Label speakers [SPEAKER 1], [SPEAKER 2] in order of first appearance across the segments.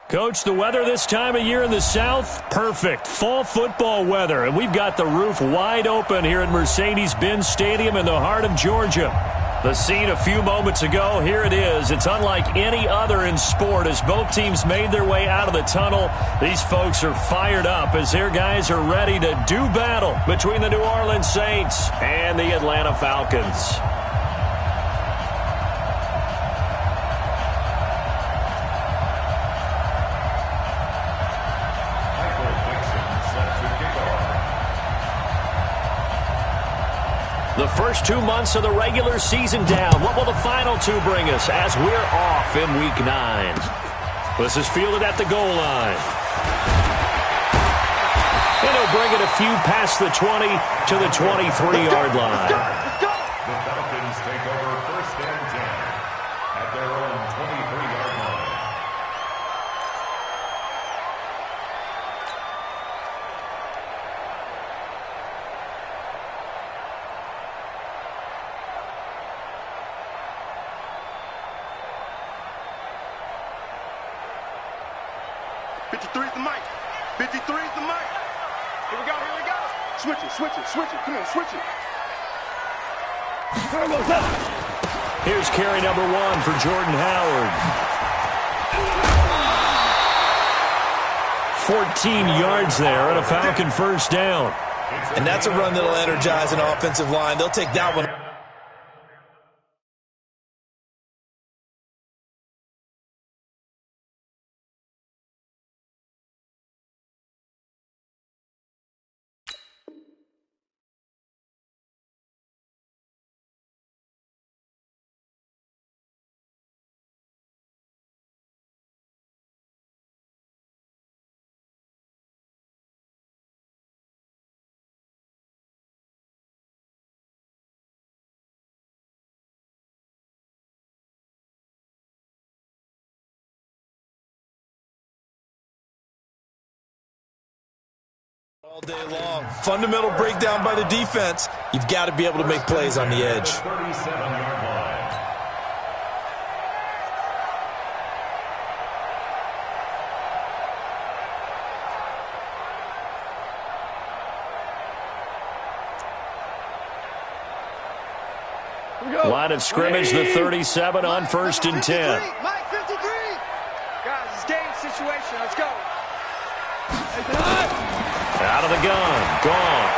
[SPEAKER 1] Coach, the weather this time of year in the South, perfect. Fall football weather, and we've got the roof wide open here at Mercedes-Benz Stadium in the heart of Georgia. The scene a few moments ago, here it is. It's unlike any other in sport as both teams made their way out of the tunnel. These folks are fired up as their guys are ready to do battle between the New Orleans Saints and the Atlanta Falcons. The first 2 months of the regular season down. What will the final two bring us as we're off in Week 9? This is fielded at the goal line. And he'll bring it a few past the 20 to the 23-yard line.
[SPEAKER 2] The Falcons take over 1st and 10 at their own 23-yard line.
[SPEAKER 3] Switch it. Come on, switch it.
[SPEAKER 1] Here's carry number 1 for Jordan Howard. 14 yards there and a Falcon first down.
[SPEAKER 4] And that's a run that'll energize an offensive line. They'll take that one. All day long. Fundamental breakdown by the defense. You've got to be able to make plays on the edge.
[SPEAKER 2] 37-yard line.
[SPEAKER 1] Line of scrimmage, the 37 on 1st and 10.
[SPEAKER 3] Mike, 53. Guys, it's game situation. Let's go.
[SPEAKER 1] Out of the gun. Gone.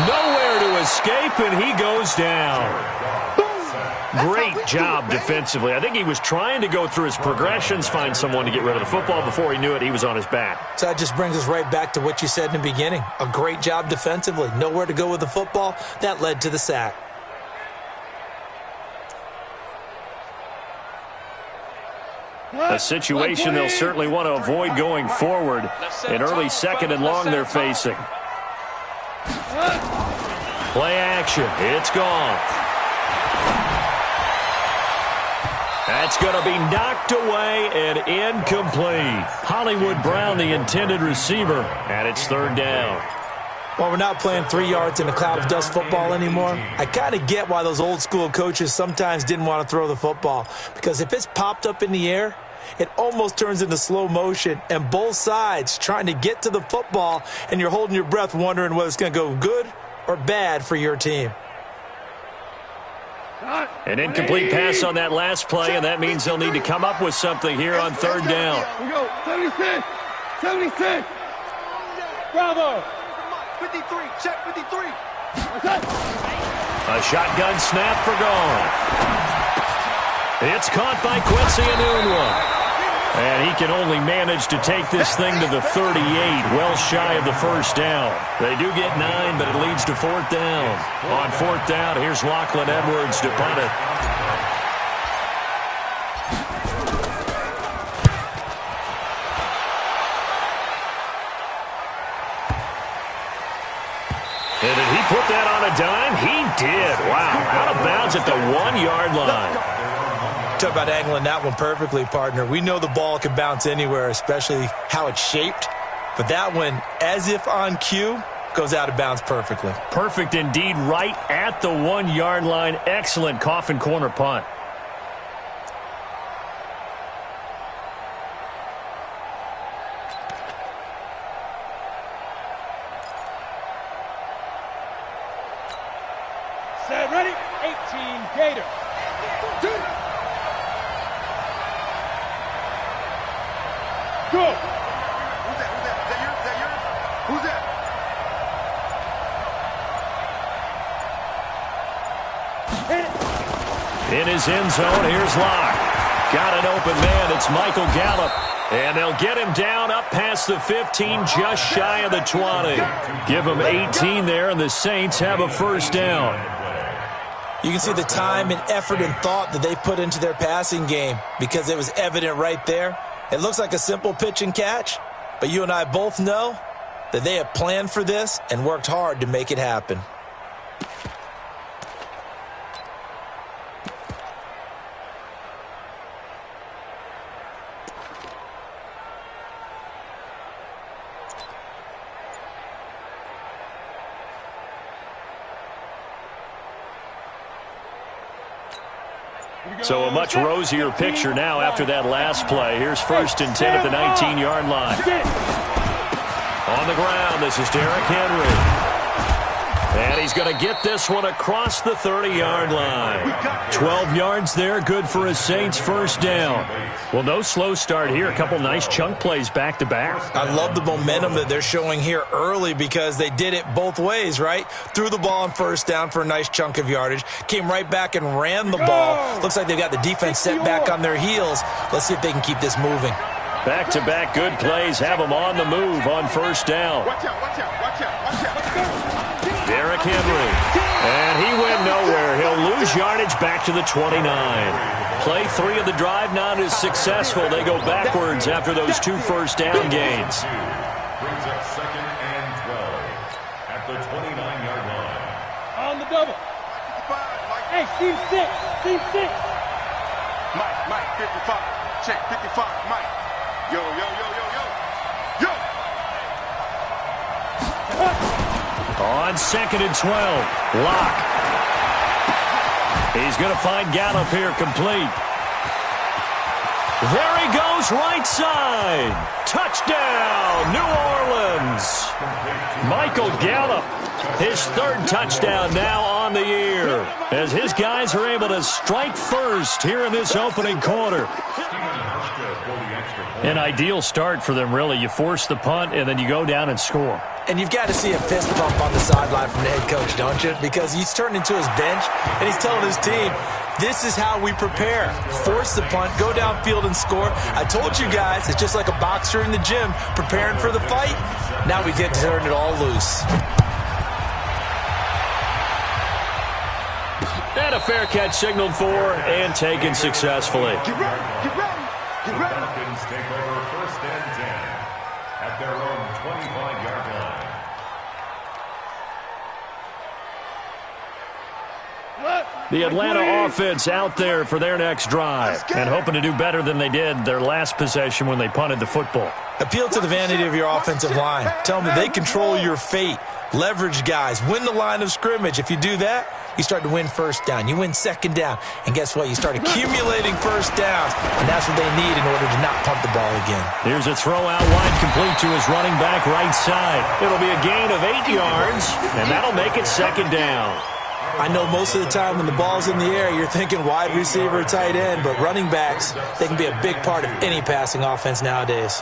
[SPEAKER 1] Nowhere to escape, and he goes down. Great job defensively. I think he was trying to go through his progressions, find someone to get rid of the football. Before he knew it, he was on his back.
[SPEAKER 4] So that just brings us right back to what you said in the beginning. A great job defensively. Nowhere to go with the football. That led to the sack.
[SPEAKER 1] A situation they'll certainly want to avoid going forward. An early 2nd and long they're facing. Play action. It's gone. That's going to be knocked away and incomplete. Hollywood Brown, the intended receiver, and it's 3rd down.
[SPEAKER 4] While we're not playing 3 yards in a cloud of dust football anymore, I kind of get why those old school coaches sometimes didn't want to throw the football. Because if it's popped up in the air, it almost turns into slow motion, and both sides trying to get to the football, and you're holding your breath wondering whether it's going to go good or bad for your team.
[SPEAKER 1] An incomplete pass on that last play, and that means they'll need to come up with something here on 3rd down.
[SPEAKER 3] We go. 76. 76. Bravo. 53. Check 53.
[SPEAKER 1] A shotgun snap for gone. It's caught by Quincy Enunwa. And he can only manage to take this thing to the 38, well shy of the first down. They do get 9, but it leads to 4th down. On 4th down, here's Lachlan Edwards to punt it. And did he put that on a dime? He did. Wow, out of bounds at the 1-yard line.
[SPEAKER 4] Talk about angling that one perfectly, partner. We know the ball can bounce anywhere, especially how it's shaped. But that one, as if on cue, goes out of bounds perfectly.
[SPEAKER 1] Perfect indeed, right at the 1-yard line. Excellent coffin corner punt.
[SPEAKER 3] Set, ready? 18 Gator. Go.
[SPEAKER 5] Who's that? Is that yours? Who's that?
[SPEAKER 1] In his end zone, here's Locke. Got an open man. It's Michael Gallup. And they'll get him down up past the 15, just shy of the 20. Give him 18 there, and the Saints have a first down.
[SPEAKER 4] You can see the time and effort and thought that they put into their passing game because it was evident right there. It looks like a simple pitch and catch, but you and I both know that they have planned for this and worked hard to make it happen.
[SPEAKER 1] So a much rosier picture now after that last play. Here's 1st and 10 at the 19-yard line. On the ground, this is Derrick Henry. And he's going to get this one across the 30-yard line. 12 yards there, good for a Saints first down. Well, no slow start here. A couple nice chunk plays back-to-back.
[SPEAKER 4] I love the momentum that they're showing here early because they did it both ways, right? Threw the ball on first down for a nice chunk of yardage. Came right back and ran the ball. Looks like they've got the defense set back on their heels. Let's see if they can keep this moving.
[SPEAKER 1] Back-to-back good plays have them on the move on first down.
[SPEAKER 5] Watch out, watch out, watch out, watch out.
[SPEAKER 1] Derrick Henry. And he went nowhere. He'll lose yardage back to the 29. Play 3 of the drive not as successful. They go backwards after those 2 first down gains.
[SPEAKER 2] Brings up 2nd and 12 at the 29-yard line.
[SPEAKER 3] On the double. Hey, team 6. Team 6.
[SPEAKER 5] Mike, 55. Check, 55. Mike. Yo.
[SPEAKER 1] On 2nd and 12, Locke. He's going to find Gallup here complete. There he goes, right side. Touchdown, New Orleans. Michael Gallup, his 3rd touchdown now on the year, as his guys are able to strike first here in this opening quarter. An ideal start for them, really. You force the punt, and then you go down and score.
[SPEAKER 4] And you've got to see a fist bump on the sideline from the head coach, don't you? Because he's turned into his bench, and he's telling his team, this is how we prepare. Force the punt, go downfield and score. I told you guys, it's just like a boxer in the gym preparing for the fight. Now we get to turn it all loose.
[SPEAKER 1] And a fair catch signaled for and taken successfully.
[SPEAKER 5] Get ready.
[SPEAKER 2] The Falcons take over 1st and 10 at their own 25-yard line.
[SPEAKER 1] The Atlanta offense out there for their next drive and hoping to do better than they did their last possession when they punted the football.
[SPEAKER 4] Appeal to the vanity of your offensive line. Tell them that they control your fate. Leverage guys. Win the line of scrimmage. If you do that, you start to win first down. You win second down. And guess what? You start accumulating first downs. And that's what they need in order to not punt the ball again.
[SPEAKER 1] Here's a throw out wide complete to his running back right side. It'll be a gain of 8 yards, and that'll make it second down.
[SPEAKER 4] I know most of the time when the ball's in the air, you're thinking wide receiver, tight end, but running backs, they can be a big part of any passing offense nowadays.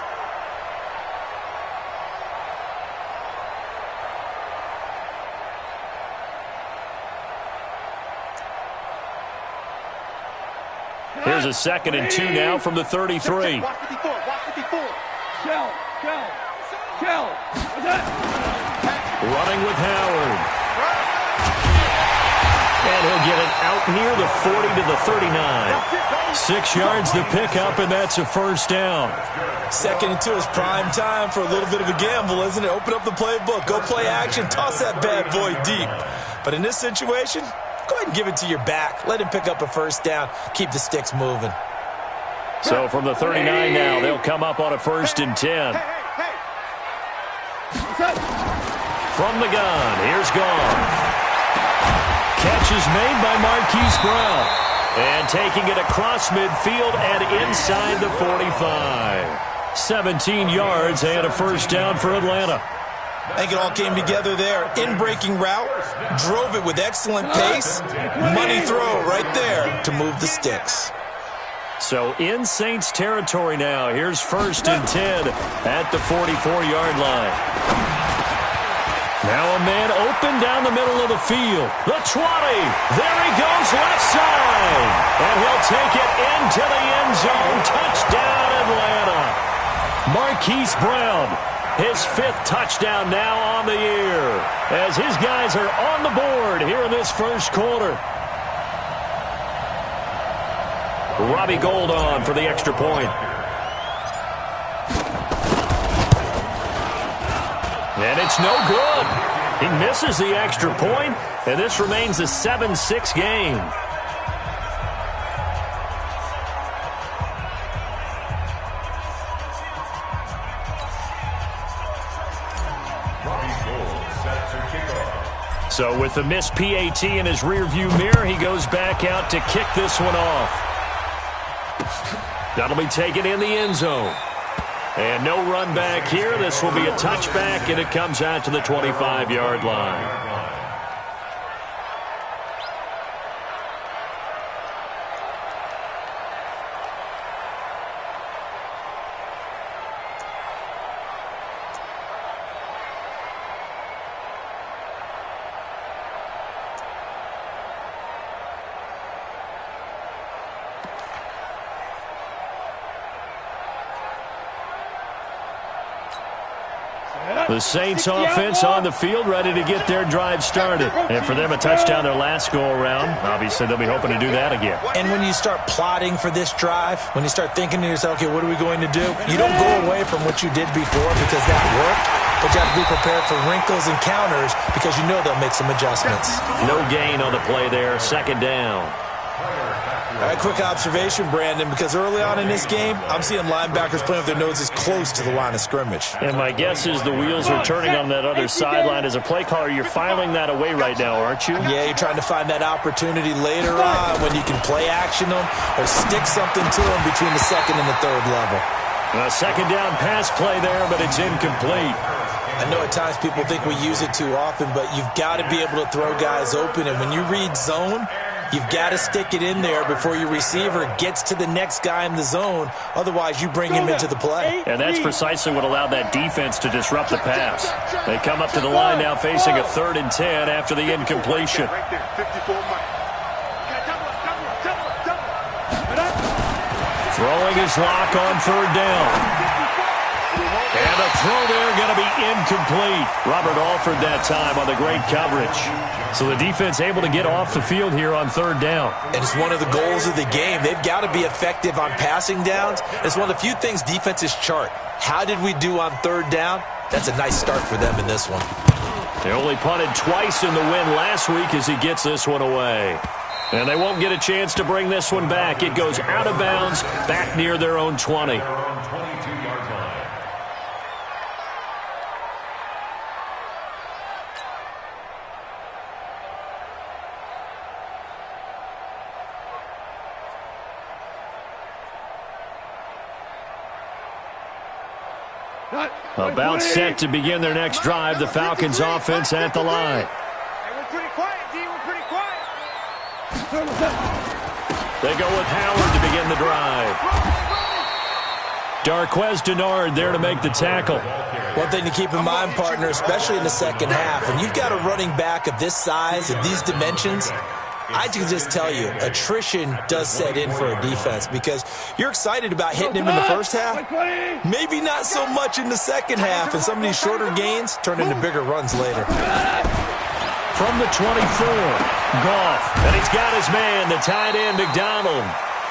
[SPEAKER 1] Here's a 2nd and 2 now from the 33.
[SPEAKER 5] Watch 54.
[SPEAKER 3] Shell. What's that?
[SPEAKER 1] Running with Howard. And he'll get it out near the 40 to the 39. 6 yards the pickup, and that's a first down.
[SPEAKER 4] 2nd and 2 is prime time for a little bit of a gamble, isn't it? Open up the playbook. Go play action. Toss that bad boy deep. But in this situation, go ahead and give it to your back. Let him pick up a first down. Keep the sticks moving.
[SPEAKER 1] So from the 39 now, they'll come up on a 1st and 10. From the gun, here's Goff. Catch is made by Marquise Brown. And taking it across midfield and inside the 45. 17 yards and a first down for Atlanta.
[SPEAKER 4] I think it all came together there. In-breaking route, drove it with excellent pace. Money throw right there to move the sticks.
[SPEAKER 1] So in Saints territory now. Here's 1st and 10 at the 44-yard line. Now a man open down the middle of the field. The 20. There he goes left side. And he'll take it into the end zone. Touchdown, Atlanta. Marquise Brown, his 5th touchdown now on the year, as his guys are on the board here in this first quarter. Robbie Gould on for the extra point. And it's no good. He misses the extra point, and this remains a 7-6 game. So with the missed PAT in his rearview mirror, he goes back out to kick this one off. That'll be taken in the end zone. And no run back here. This will be a touchback, and it comes out to the 25-yard line. The Saints offense on the field, ready to get their drive started. And for them, a touchdown their last go-around. Obviously, they'll be hoping to do that again.
[SPEAKER 4] And when you start plotting for this drive, when you start thinking to yourself, okay, what are we going to do? You don't go away from what you did before because that worked, but you have to be prepared for wrinkles and counters because you know they'll make some adjustments.
[SPEAKER 1] No gain on the play there, 2nd down.
[SPEAKER 4] All right, quick observation, Brandon, because early on in this game, I'm seeing linebackers playing with their noses close to the line of scrimmage.
[SPEAKER 1] And my guess is the wheels are turning on that other sideline. As a play caller, you're filing that away right now, aren't you?
[SPEAKER 4] Yeah, you're trying to find that opportunity later on when you can play action them or stick something to them between the 2nd and the 3rd level.
[SPEAKER 1] A 2nd down pass play there, but it's incomplete.
[SPEAKER 4] I know at times people think we use it too often, but you've got to be able to throw guys open. And when you read zone, you've got to stick it in there before your receiver gets to the next guy in the zone. Otherwise, you bring him into the play.
[SPEAKER 1] And that's precisely what allowed that defense to disrupt the pass. They come up to the line now facing a 3rd and 10 after the incompletion. Throwing his lock on 3rd down. And a throw there going to be incomplete. Robert Alford that time on the great coverage. So the defense able to get off the field here on 3rd down.
[SPEAKER 4] And it's one of the goals of the game. They've got to be effective on passing downs. It's one of the few things defenses chart. How did we do on 3rd down? That's a nice start for them in this one.
[SPEAKER 1] They only punted twice in the win last week as he gets this one away. And they won't get a chance to bring this one back. It goes out of bounds back near their own 20. About set to begin their next drive, the Falcons offense at the line.
[SPEAKER 3] We're pretty quiet, D. We're pretty quiet.
[SPEAKER 1] They go with Howard to begin the drive. Darquez Denard there to make the tackle.
[SPEAKER 4] One thing to keep in mind, partner, especially in the 2nd half, when you've got a running back of this size, of these dimensions, I can just tell you, attrition does set in for a defense because you're excited about hitting him in the 1st half. Maybe not so much in the 2nd half, and some of these shorter gains turn into bigger runs later.
[SPEAKER 1] From the 24, Goff, and he's got his man, the tight end, McDonald.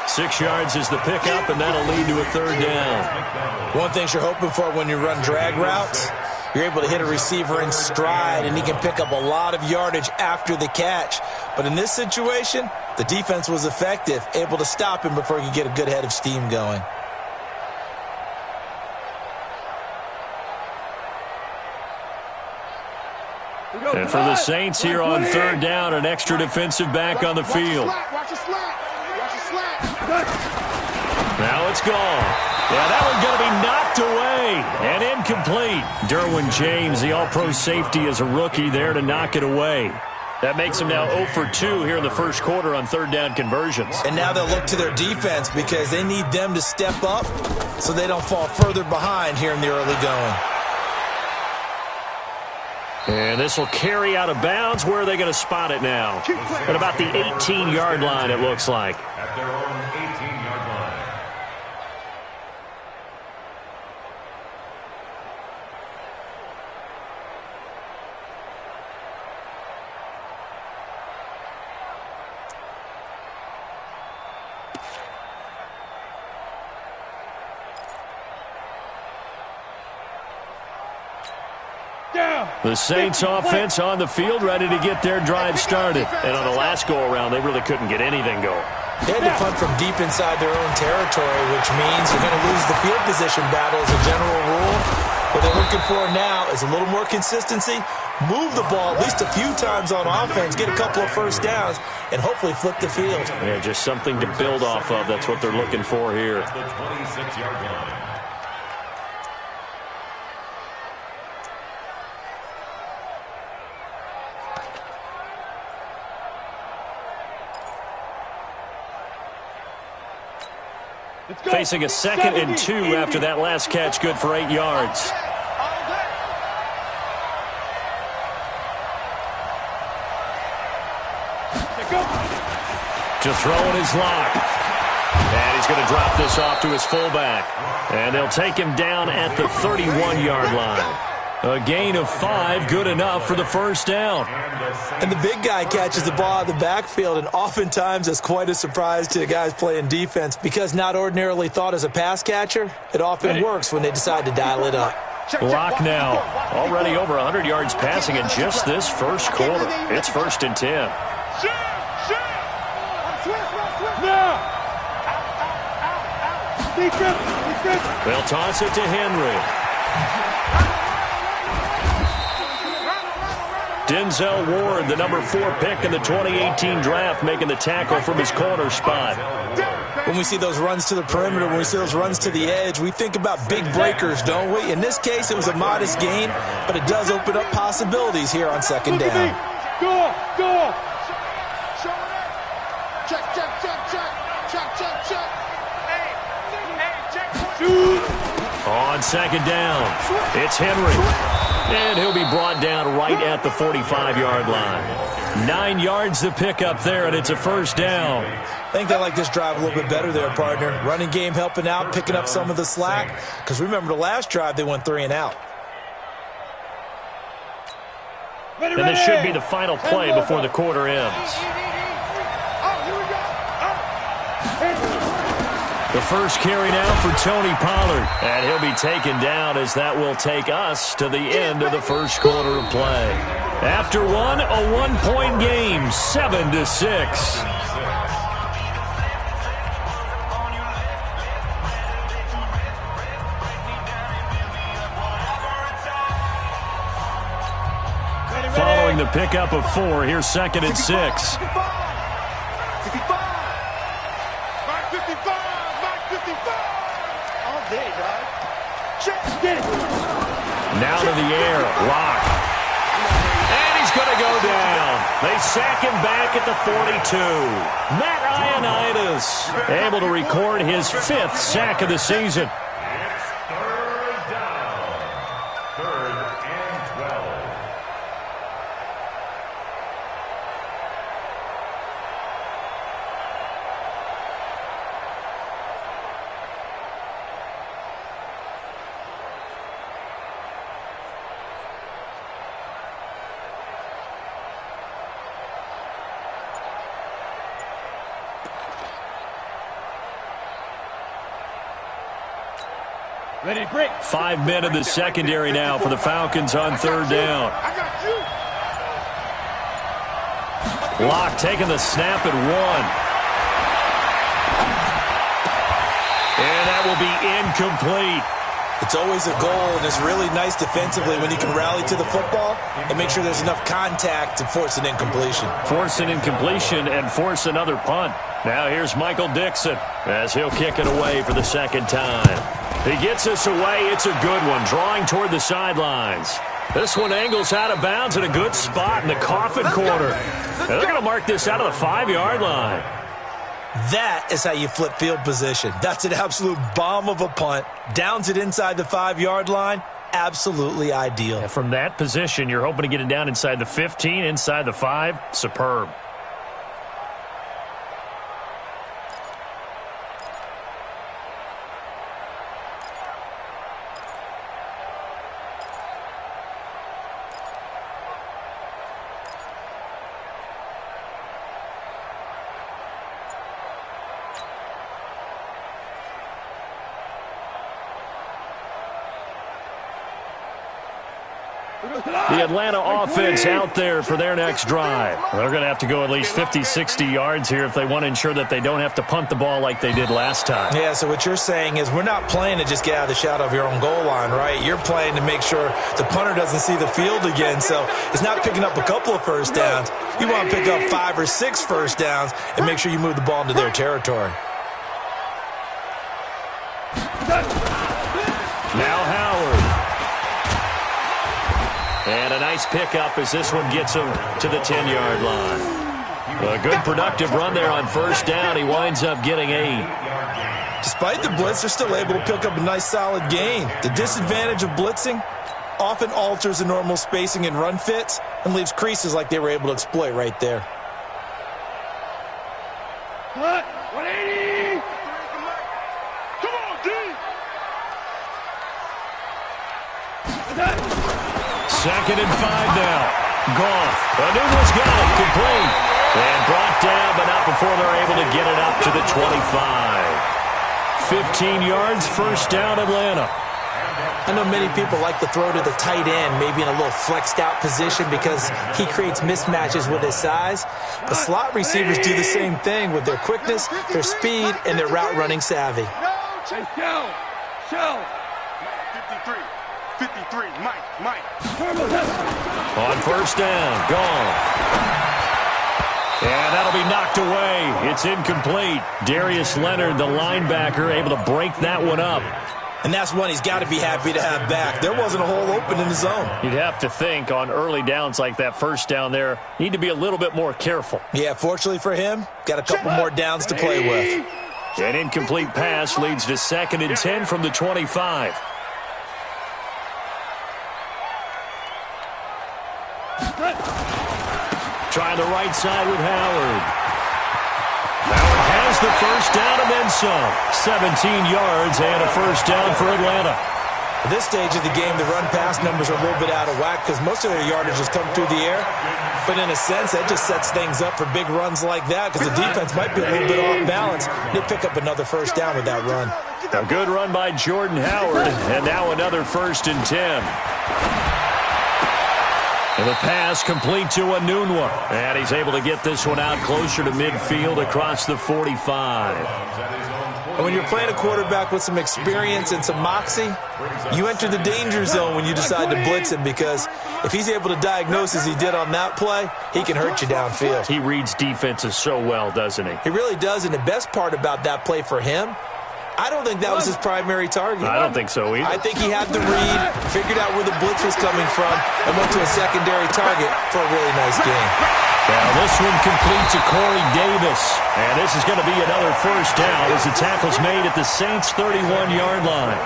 [SPEAKER 1] 6 yards is the pickup, and that'll lead to a 3rd down.
[SPEAKER 4] One thing you're hoping for when you run drag routes, you're able to hit a receiver in stride, and he can pick up a lot of yardage after the catch. But in this situation, the defense was effective, able to stop him before he could get a good head of steam going.
[SPEAKER 1] And for the Saints here on 3rd down, an extra defensive back on the field.
[SPEAKER 3] Watch the slack. Watch the slack.
[SPEAKER 1] Now it's gone. Yeah, that one's going to be knocked away and incomplete. Derwin James, the all-pro safety, is a rookie there to knock it away. That makes them now 0 for 2 here in the first quarter on third down conversions.
[SPEAKER 4] And now they'll look to their defense because they need them to step up so they don't fall further behind here in the early going.
[SPEAKER 1] And this will carry out of bounds. Where are they going to spot it now? At about the 18-yard line, it looks like.
[SPEAKER 2] At their own 18-yard line.
[SPEAKER 1] The Saints offense on the field, ready to get their drive started. And on the last go-around, they really couldn't get anything going.
[SPEAKER 4] They had to punt from deep inside their own territory, which means you're going to lose the field position battle as a general rule. What they're looking for now is a little more consistency, move the ball at least a few times on offense, get a couple of first downs, and hopefully flip the field.
[SPEAKER 1] Yeah, just something to build off of. That's what they're looking for here.
[SPEAKER 2] At the 26-yard line.
[SPEAKER 1] Facing a 2nd and 2 after that last catch, good for 8 yards. To throw in his lock. And he's going to drop this off to his fullback. And they'll take him down at the 31-yard line. A gain of 5, good enough for the first down.
[SPEAKER 4] And the big guy catches the ball out of the backfield, and oftentimes it's quite a surprise to the guys playing defense because not ordinarily thought as a pass catcher, it often works when they decide to dial it up.
[SPEAKER 1] Lock now. Already over 100 yards passing in just this first quarter. It's 1st and 10. They'll toss it to Henry. Denzel Ward, the number 4 pick in the 2018 draft, making the tackle from his corner spot.
[SPEAKER 4] When we see those runs to the perimeter, when we see those runs to the edge, we think about big breakers, don't we? In this case, it was a modest gain, but it does open up possibilities here on 2nd down.
[SPEAKER 3] Go!
[SPEAKER 1] On 2nd down, it's Henry. And he'll be brought down right at the 45-yard line. 9 yards to pick up there, and it's a first down.
[SPEAKER 4] I think they like this drive a little bit better there, partner. Running game helping out, picking up some of the slack. Because remember the last drive, they went 3 and out.
[SPEAKER 1] And this should be the final play before the quarter ends. The first carry now for Tony Pollard. And he'll be taken down as that will take us to the end of the first quarter of play. After one, a 1-point game, 7-6. Following the pickup of 4, here's 2nd and 6. Now to the air, Lock. And he's going to go down. They sack him back at the 42. Matt Ioannidis able to record his 5th sack of the season.
[SPEAKER 2] It's 3rd down. 3rd and 12.
[SPEAKER 3] Ready, break.
[SPEAKER 1] 5 men in the secondary now for the Falcons on 3rd down. Lock taking the snap at 1. And that will be incomplete.
[SPEAKER 4] It's always a goal, and it's really nice defensively when you can rally to the football and make sure there's enough contact to force an incompletion.
[SPEAKER 1] Force an incompletion and force another punt. Now here's Michael Dixon as he'll kick it away for the second time. He gets us away. It's a good one, drawing toward the sidelines. This one angles out of bounds at a good spot in the coffin corner. Now they're going to mark this out of the 5-yard line.
[SPEAKER 4] That is how you flip field position. That's an absolute bomb of a punt. Downs it inside the 5-yard line. Absolutely ideal.
[SPEAKER 1] And from that position, you're hoping to get it down inside the 15, inside the 5. Superb. The Atlanta offense out there for their next drive. They're going to have to go at least 50, 60 yards here if they want to ensure that they don't have to punt the ball like they did last time.
[SPEAKER 4] Yeah, so what you're saying is we're not playing to just get out of the shadow of your own goal line, right? You're playing to make sure the punter doesn't see the field again. So it's not picking up a couple of first downs. You want to pick up 5 or 6 first downs and make sure you move the ball into their territory.
[SPEAKER 1] Now Howard. And a nice pickup as this one gets him to the 10-yard line. A good productive run there on first down. He winds up getting 8.
[SPEAKER 4] Despite the blitz, they're still able to pick up a nice solid gain. The disadvantage of blitzing often alters the normal spacing and run fits and leaves creases like they were able to exploit right there.
[SPEAKER 3] 180! Come on, D!
[SPEAKER 1] Second and 5 now. Goff. Anuma's got it. Complete. And brought down, but not before they're able to get it up to the 25. 15 yards, first down, Atlanta.
[SPEAKER 4] I know many people like to throw to the tight end, maybe in a little flexed out position because he creates mismatches with his size. But slot receivers do the same thing with their quickness, their speed, and their route running savvy.
[SPEAKER 5] Show. 53, Mike.
[SPEAKER 1] On first down, gone. And that'll be knocked away. It's incomplete. Darius Leonard, the linebacker, able to break that one up.
[SPEAKER 4] And that's one he's got to be happy to have back. There wasn't a hole open in the zone.
[SPEAKER 1] You'd have to think on early downs like that first down there, need to be a little bit more careful.
[SPEAKER 4] Yeah, fortunately for him, got a couple more downs to play with.
[SPEAKER 1] An incomplete pass leads to second and 10 from the 25. Trying the right side with Howard. Howard has the first down and then some. 17 yards and a first down for Atlanta.
[SPEAKER 4] At this stage of the game, the run-pass numbers are a little bit out of whack because most of their yardage has come through the air. But in a sense, that just sets things up for big runs like that because the defense might be a little bit off balance. They pick up another first down with that run.
[SPEAKER 1] A good run by Jordan Howard, and now another first and 10. And the pass complete to Anunwa. And he's able to get this one out closer to midfield across the 45.
[SPEAKER 4] And when you're playing a quarterback with some experience and some moxie, you enter the danger zone when you decide to blitz him because if he's able to diagnose as he did on that play, he can hurt you downfield.
[SPEAKER 1] He reads defenses so well, doesn't he?
[SPEAKER 4] He really does, and the best part about that play for him, I don't think that was his primary target.
[SPEAKER 1] I don't think so either.
[SPEAKER 4] I think he had the read, figured out where the blitz was coming from, and went to a secondary target for a really nice game.
[SPEAKER 1] Now this one complete to Corey Davis. And this is going to be another first down as the tackle's made at the Saints' 31-yard line.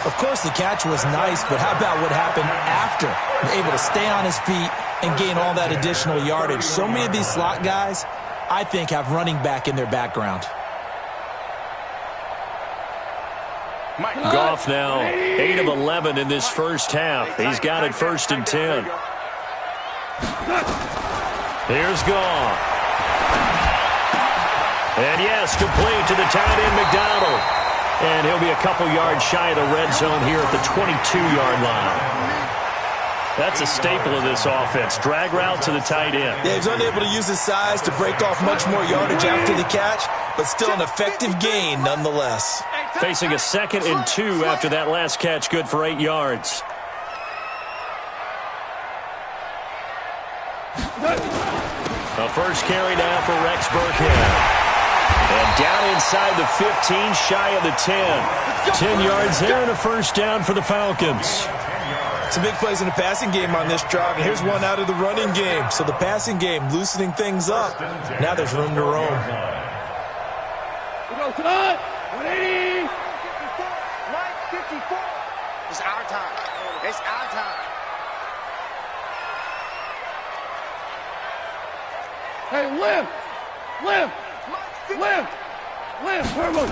[SPEAKER 4] Of course, the catch was nice, but how about what happened after? Able to stay on his feet and gain all that additional yardage. So many of these slot guys, I think, have running back in their background.
[SPEAKER 1] Goff now 8 of 11 in this first half. He's got it first and 10. Here's Goff. And yes, complete to the tight end McDonald. And he'll be a couple yards shy of the red zone here at the 22-yard line. That's a staple of this offense. Drag route to the tight end.
[SPEAKER 4] Yeah, he's unable to use his size to break off much more yardage after the catch, but still an effective gain nonetheless.
[SPEAKER 1] facing a 2nd and 2 after that last catch, good for 8 yards. A first carry now for Rex Burkhead. And down inside the 15, shy of the 10. 10 yards there and a first down for the Falcons.
[SPEAKER 4] Some big plays in the passing game on this drive, and here's one out of the running game. So the passing game loosening things up. Now there's room to roam.
[SPEAKER 3] We go tonight. 180.
[SPEAKER 5] 54. It's our time. It's our time.
[SPEAKER 3] Hey, limb. Turbo,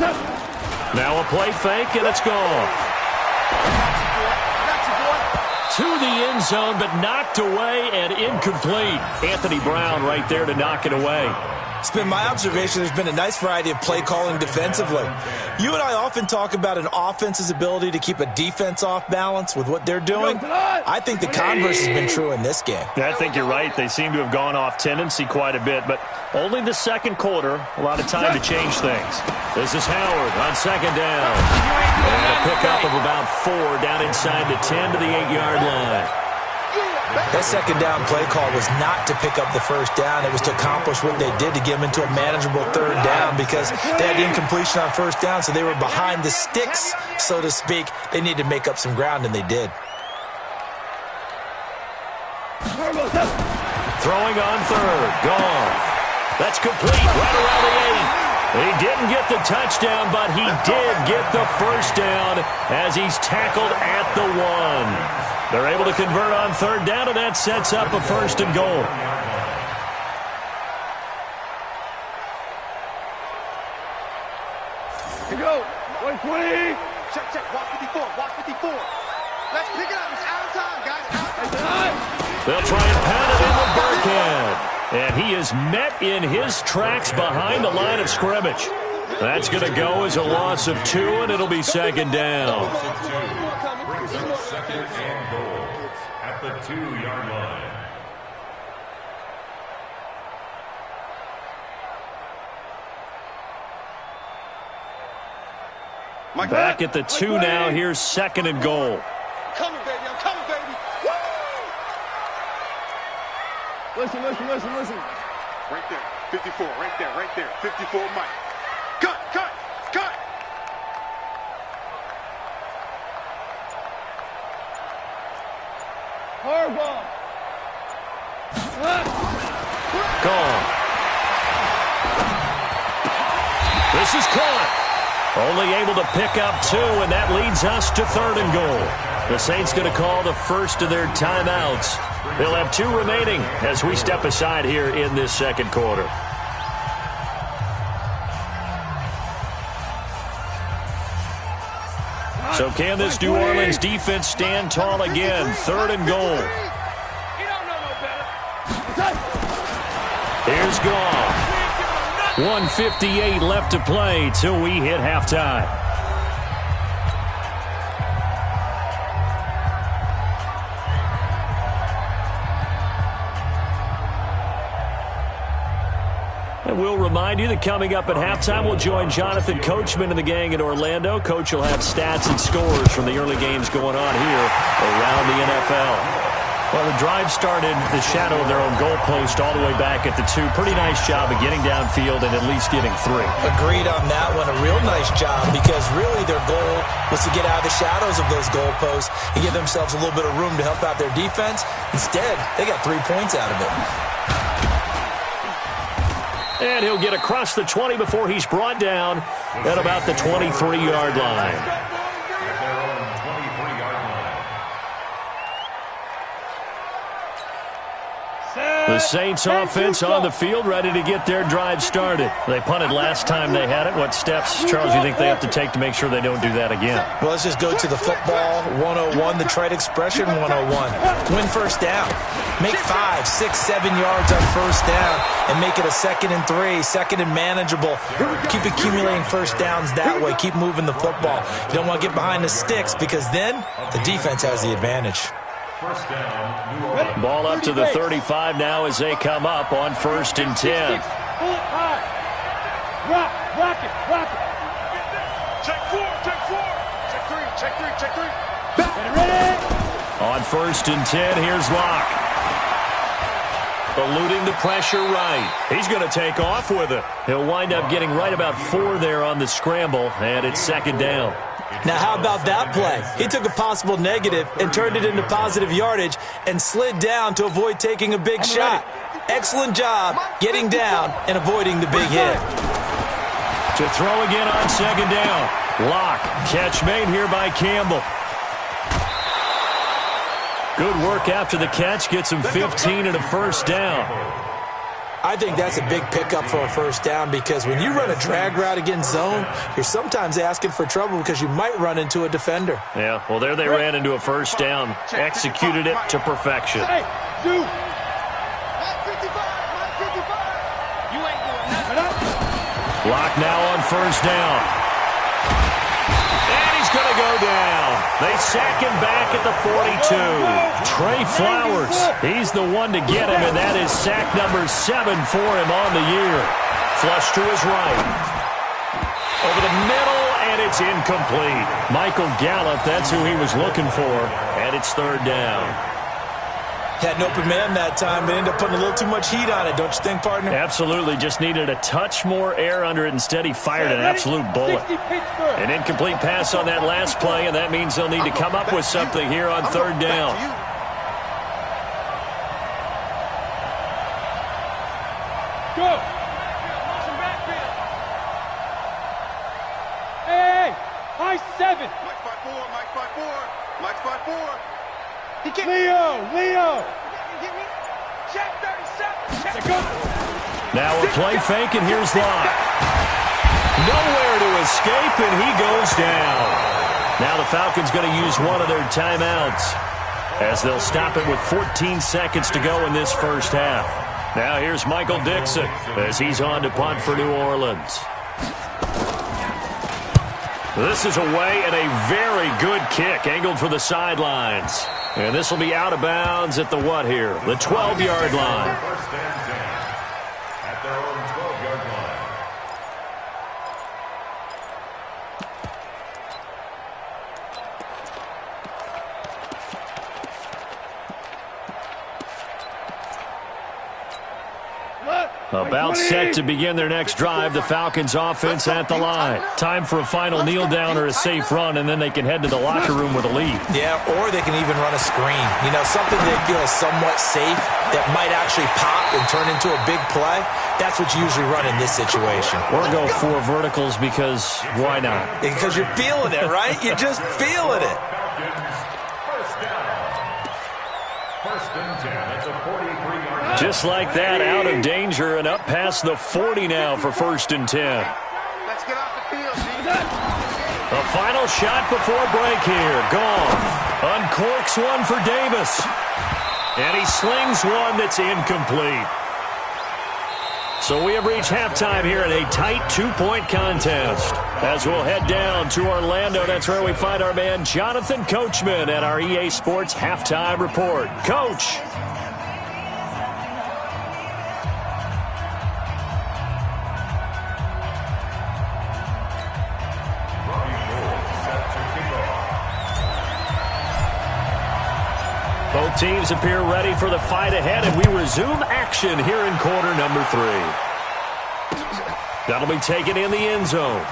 [SPEAKER 1] now a play fake, and it's gone. To the end zone, but knocked away and incomplete. Anthony Brown right there to knock it away.
[SPEAKER 4] It's been my observation there's been a nice variety of play calling defensively. You and I often talk about an offense's ability to keep a defense off balance with what they're doing. I think the converse has been true in this game.
[SPEAKER 1] I think you're right. They seem to have gone off tendency quite a bit, but only the second quarter, a lot of time to change things. This is Howard on 2nd down. And a pickup of about 4 down inside the 10 to the 8-yard line.
[SPEAKER 4] That 2nd down play call was not to pick up the first down. It was to accomplish what they did to get them into a manageable 3rd down because they had incompletion on first down, so they were behind the sticks, so to speak. They needed to make up some ground, and they did.
[SPEAKER 1] Throwing on 3rd. Gone. That's complete right around the 8. He didn't get the touchdown, but he did get the first down as he's tackled at the 1. They're able to convert on 3rd down, and that sets up a 1st and goal.
[SPEAKER 3] Here we go. 120.
[SPEAKER 5] Check. Watch 54. Let's pick it up. It's out of time, guys. Out.
[SPEAKER 1] They'll try and pound it in with Burkhead. And he is met in his tracks behind the line of scrimmage. That's going to go as a loss of 2, and it'll be 2nd down.
[SPEAKER 2] Brings up 2nd and goal at the 2-yard line.
[SPEAKER 1] Back at the 2 now. Here's 2nd and goal.
[SPEAKER 5] Coming, baby. I'm coming, baby.
[SPEAKER 3] Listen.
[SPEAKER 5] Right there. 54. Right there. 54, Mike. Cut.
[SPEAKER 3] Hard ball.
[SPEAKER 1] Gone. This is caught. Only able to pick up 2, and that leads us to 3rd and goal. The Saints going to call the first of their timeouts. They'll have 2 remaining as we step aside here in this 2nd quarter. So can this New Orleans defense stand tall again? 3rd and goal. Here's Goff. 1:58 left to play till we hit halftime. And we'll remind you that coming up at halftime, we'll join Jonathan Coachman and the gang in Orlando. Coach will have stats and scores from the early games going on here around the NFL. Well, the drive started in the shadow of their own goalpost all the way back at the 2. Pretty nice job of getting downfield and at least getting 3.
[SPEAKER 4] Agreed on that one. A real nice job because really their goal was to get out of the shadows of those goalposts and give themselves a little bit of room to help out their defense. Instead, they got 3 points out of it.
[SPEAKER 1] And he'll get across the 20 before he's brought down at about the 23-yard line.
[SPEAKER 2] At their own 23-yard line.
[SPEAKER 1] The Saints offense on the field, ready to get their drive started. They punted last time they had it. What steps, Charles, you think they have to take to make sure they don't do that again?
[SPEAKER 4] Well, let's just go to the football 101, the trade expression 101. Win first down. Make 5, 6, 7 yards on first down and make it a 2nd and 3, 2nd and manageable. Keep accumulating first downs that way. Keep moving the football. You don't want to get behind the sticks because then the defense has the advantage.
[SPEAKER 2] First down, New Orleans.
[SPEAKER 1] Ball up to the 35 now as they come up on 1st and 10.
[SPEAKER 3] Rock it.
[SPEAKER 5] Check 4. Check three, check three.
[SPEAKER 3] Ready?
[SPEAKER 1] On 1st and 10, here's Locke. Eluding the pressure right. He's going to take off with it. He'll wind up getting right about 4 there on the scramble, and it's 2nd down.
[SPEAKER 4] Now, how about that play? He took a possible negative and turned it into positive yardage and slid down to avoid taking a big shot. Excellent job getting down and avoiding the big hit.
[SPEAKER 1] To throw again on 2nd down. Locke, catch made here by Campbell. Good work after the catch. Gets him 15 and a 1st down.
[SPEAKER 4] I think that's a big pickup for a 1st down because when you run a drag route against zone, you're sometimes asking for trouble because you might run into a defender.
[SPEAKER 1] Yeah, well, there they ran into a 1st down. Executed it to perfection.
[SPEAKER 3] Hey, do.
[SPEAKER 5] 55, 55. You ain't doing nothing.
[SPEAKER 1] Locke now on 1st down. And he's going to go down. They sack him back at the 42. Trey Flowers, he's the one to get him, and that is sack number 7 for him on the year. Flush to his right. Over the middle, and it's incomplete. Michael Gallup, that's who he was looking for, and it's 3rd down.
[SPEAKER 4] Had an open man that time, but ended up putting a little too much heat on it, don't you think, partner?
[SPEAKER 1] Absolutely. Just needed a touch more air under it. Instead, he fired an absolute bullet. An incomplete pass on that last play, and that means they'll need to come up with something here on 3rd down.
[SPEAKER 3] Go. Hey, high 7.
[SPEAKER 5] Mike 5-4, Mike 5-4, Mike 5-4. He can't.
[SPEAKER 3] Leo.
[SPEAKER 5] Check 37. Check.
[SPEAKER 1] Now a play fake, and here's Locke. Nowhere to escape, and he goes down. Now the Falcons going to use one of their timeouts as they'll stop it with 14 seconds to go in this 1st half. Now here's Michael Dixon as he's on to punt for New Orleans. This is away and a very good kick angled for the sidelines. And this will be out of bounds at the what here? The 12-yard line.
[SPEAKER 2] 1st and 10 at their own 12-yard line.
[SPEAKER 1] About set to begin their next drive, the Falcons offense at the line. Time for a final kneel down or a safe run, and then they can head to the locker room with a lead.
[SPEAKER 4] Yeah, or they can even run a screen. You know, something they feel is somewhat safe that might actually pop and turn into a big play. That's what you usually run in this situation.
[SPEAKER 1] Or go 4 verticals because why not?
[SPEAKER 4] Because you're feeling it, right? You're just feeling it.
[SPEAKER 2] Falcons, 1st down. 1st and 10 at the 43-yard line.
[SPEAKER 1] Just like that, out of danger and up past the 40 now for 1st and 10.
[SPEAKER 5] Let's get off the field, G.
[SPEAKER 1] The final shot before break here. Gone. Uncorks one for Davis. And he slings one that's incomplete. So we have reached halftime here in a tight 2-point contest. As we'll head down to Orlando, that's where we find our man Jonathan Coachman at our EA Sports Halftime Report. Coach. Both teams appear ready for the fight ahead, and we resume action here in quarter number 3. That'll be taken in the end zone.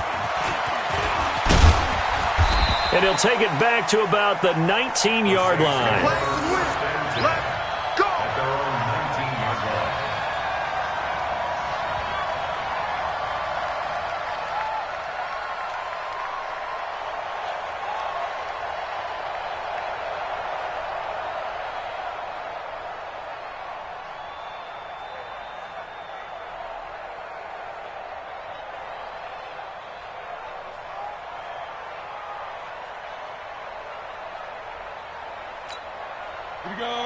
[SPEAKER 1] And he'll take it back to about the 19-yard line.
[SPEAKER 5] Let's go.
[SPEAKER 2] At their own 19-yard line.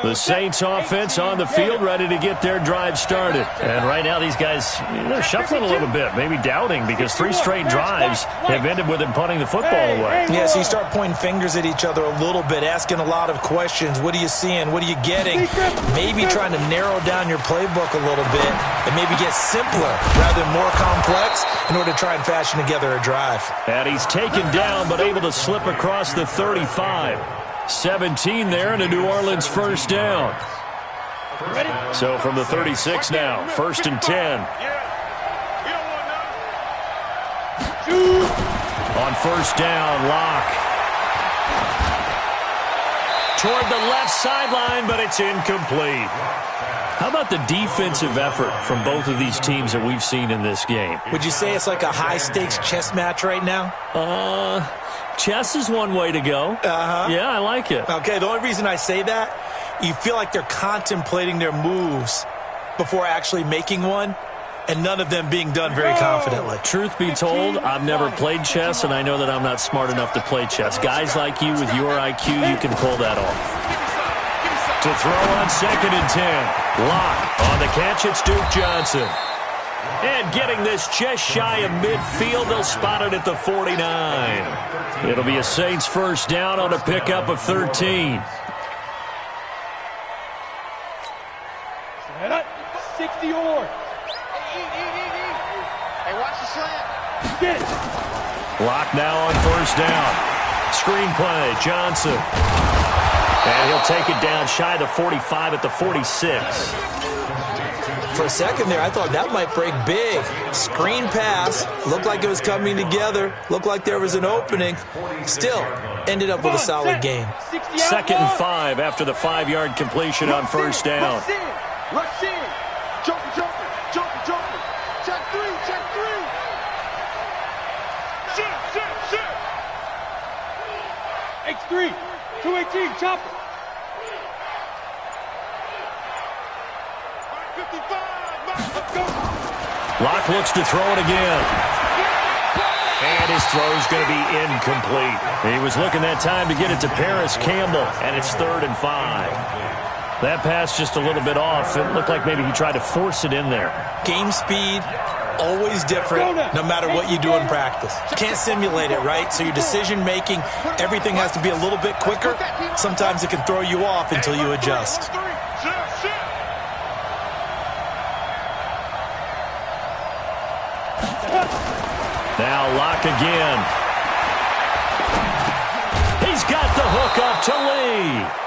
[SPEAKER 1] The Saints offense on the field, ready to get their drive started. And right now these guys, they're shuffling a little bit, maybe doubting, because 3 straight drives have ended with them punting the football away.
[SPEAKER 4] Yeah, so you start pointing fingers at each other a little bit, asking a lot of questions. What are you seeing? What are you getting? Maybe trying to narrow down your playbook a little bit and maybe get simpler rather than more complex in order to try and fashion together a drive.
[SPEAKER 1] And he's taken down but able to slip across the 35. 17 there and a New Orleans first down. So from the 36 now, 1st and 10. On first down, Locke. Toward the left sideline, but it's incomplete. How about the defensive effort from both of these teams that we've seen in this game?
[SPEAKER 4] Would you say it's like a high-stakes chess match right now?
[SPEAKER 1] Chess is one way to go. Yeah, I like it.
[SPEAKER 4] Okay, the only reason I say that, you feel like they're contemplating their moves before actually making one, and none of them being done very confidently.
[SPEAKER 1] Truth be told, I've never played chess, and I know that I'm not smart enough to play chess. Guys like you with your IQ, you can pull that off. To throw on 2nd and 10. Locke on the catch, it's Duke Johnson. And getting this just shy of midfield, they'll spot it at the 49. It'll be a Saints first down on a pickup of 13.
[SPEAKER 3] 60 or.
[SPEAKER 5] Hey, watch the slant.
[SPEAKER 3] Get it.
[SPEAKER 1] Locke now on first down. Screenplay, Johnson. And he'll take it down shy of the 45 at the 46.
[SPEAKER 4] For a second there, I thought that might break big. Screen pass. Looked like it was coming together. Looked like there was an opening. Still, ended up with a solid game.
[SPEAKER 1] 2nd and 5 after the 5-yard completion on first down.
[SPEAKER 5] Rush in. Jumper, jumper, jumper, jumper. Check 3, check 3. Shit.
[SPEAKER 3] X3, 218, chopper.
[SPEAKER 5] 55, let's go.
[SPEAKER 1] Locke looks to throw it again. And his throw's going to be incomplete. He was looking that time to get it to Paris Campbell, and it's 3rd and 5. That pass just a little bit off. It looked like maybe he tried to force it in there.
[SPEAKER 4] Game speed, always different, no matter what you do in practice. You can't simulate it, right? So your decision-making, everything has to be a little bit quicker. Sometimes it can throw you off until you adjust.
[SPEAKER 1] Now Locke again. He's got the hook up to Lee.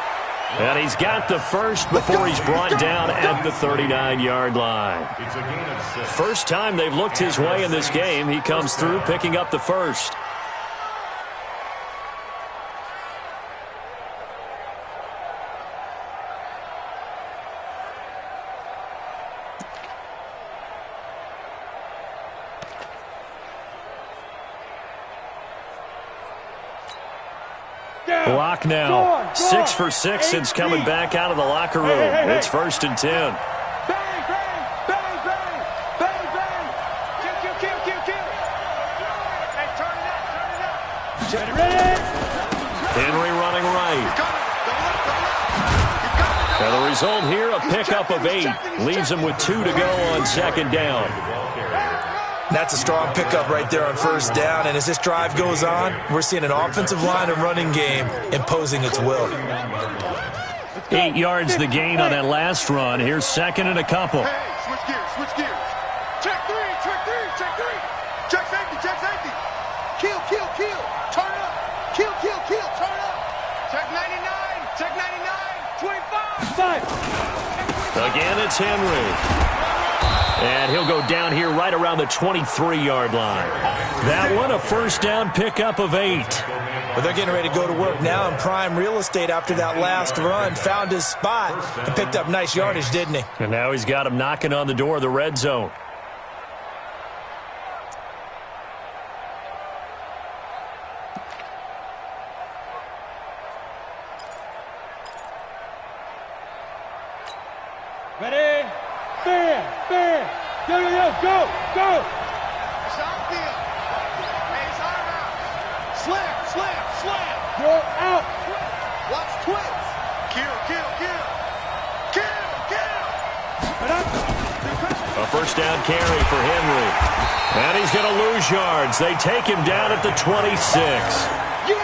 [SPEAKER 1] And he's got the first before he's brought down at the 39-yard line. First time they've looked his way in this game. He comes through picking up the first. Locke now, 6 for 6 since coming back out of the locker room. It's 1st and 10.
[SPEAKER 5] Bang, bang, bang, bang, bang, bang. Kill. Hey, turn it up.
[SPEAKER 1] Henry running right. And the result here, a pickup of 8. Leaves him with 2 to go on 2nd down.
[SPEAKER 4] That's a strong pickup right there on first down. And as this drive goes on, we're seeing an offensive line and running game imposing its will.
[SPEAKER 1] 8 yards the gain on that last run. Here's 2nd and a couple.
[SPEAKER 5] Hey, switch gears. Check 3. Check safety. Kill. Turn it up. Kill. Turn it up. Check 99. 25.
[SPEAKER 1] Again, it's Henry. And he'll go down here right around the 23-yard line. That one, a first down pickup of 8.
[SPEAKER 4] But they're getting ready to go to work now in prime real estate after that last run. Found his spot and picked up nice yardage, didn't he?
[SPEAKER 1] And now he's got him knocking on the door of the red zone.
[SPEAKER 3] Ready? Bam! Go!
[SPEAKER 5] It's outfield. Raise arm out. Slam.
[SPEAKER 3] Go out!
[SPEAKER 5] Watch twist.
[SPEAKER 1] A first down carry for Henry. And he's going to lose yards. They take him down at the 26.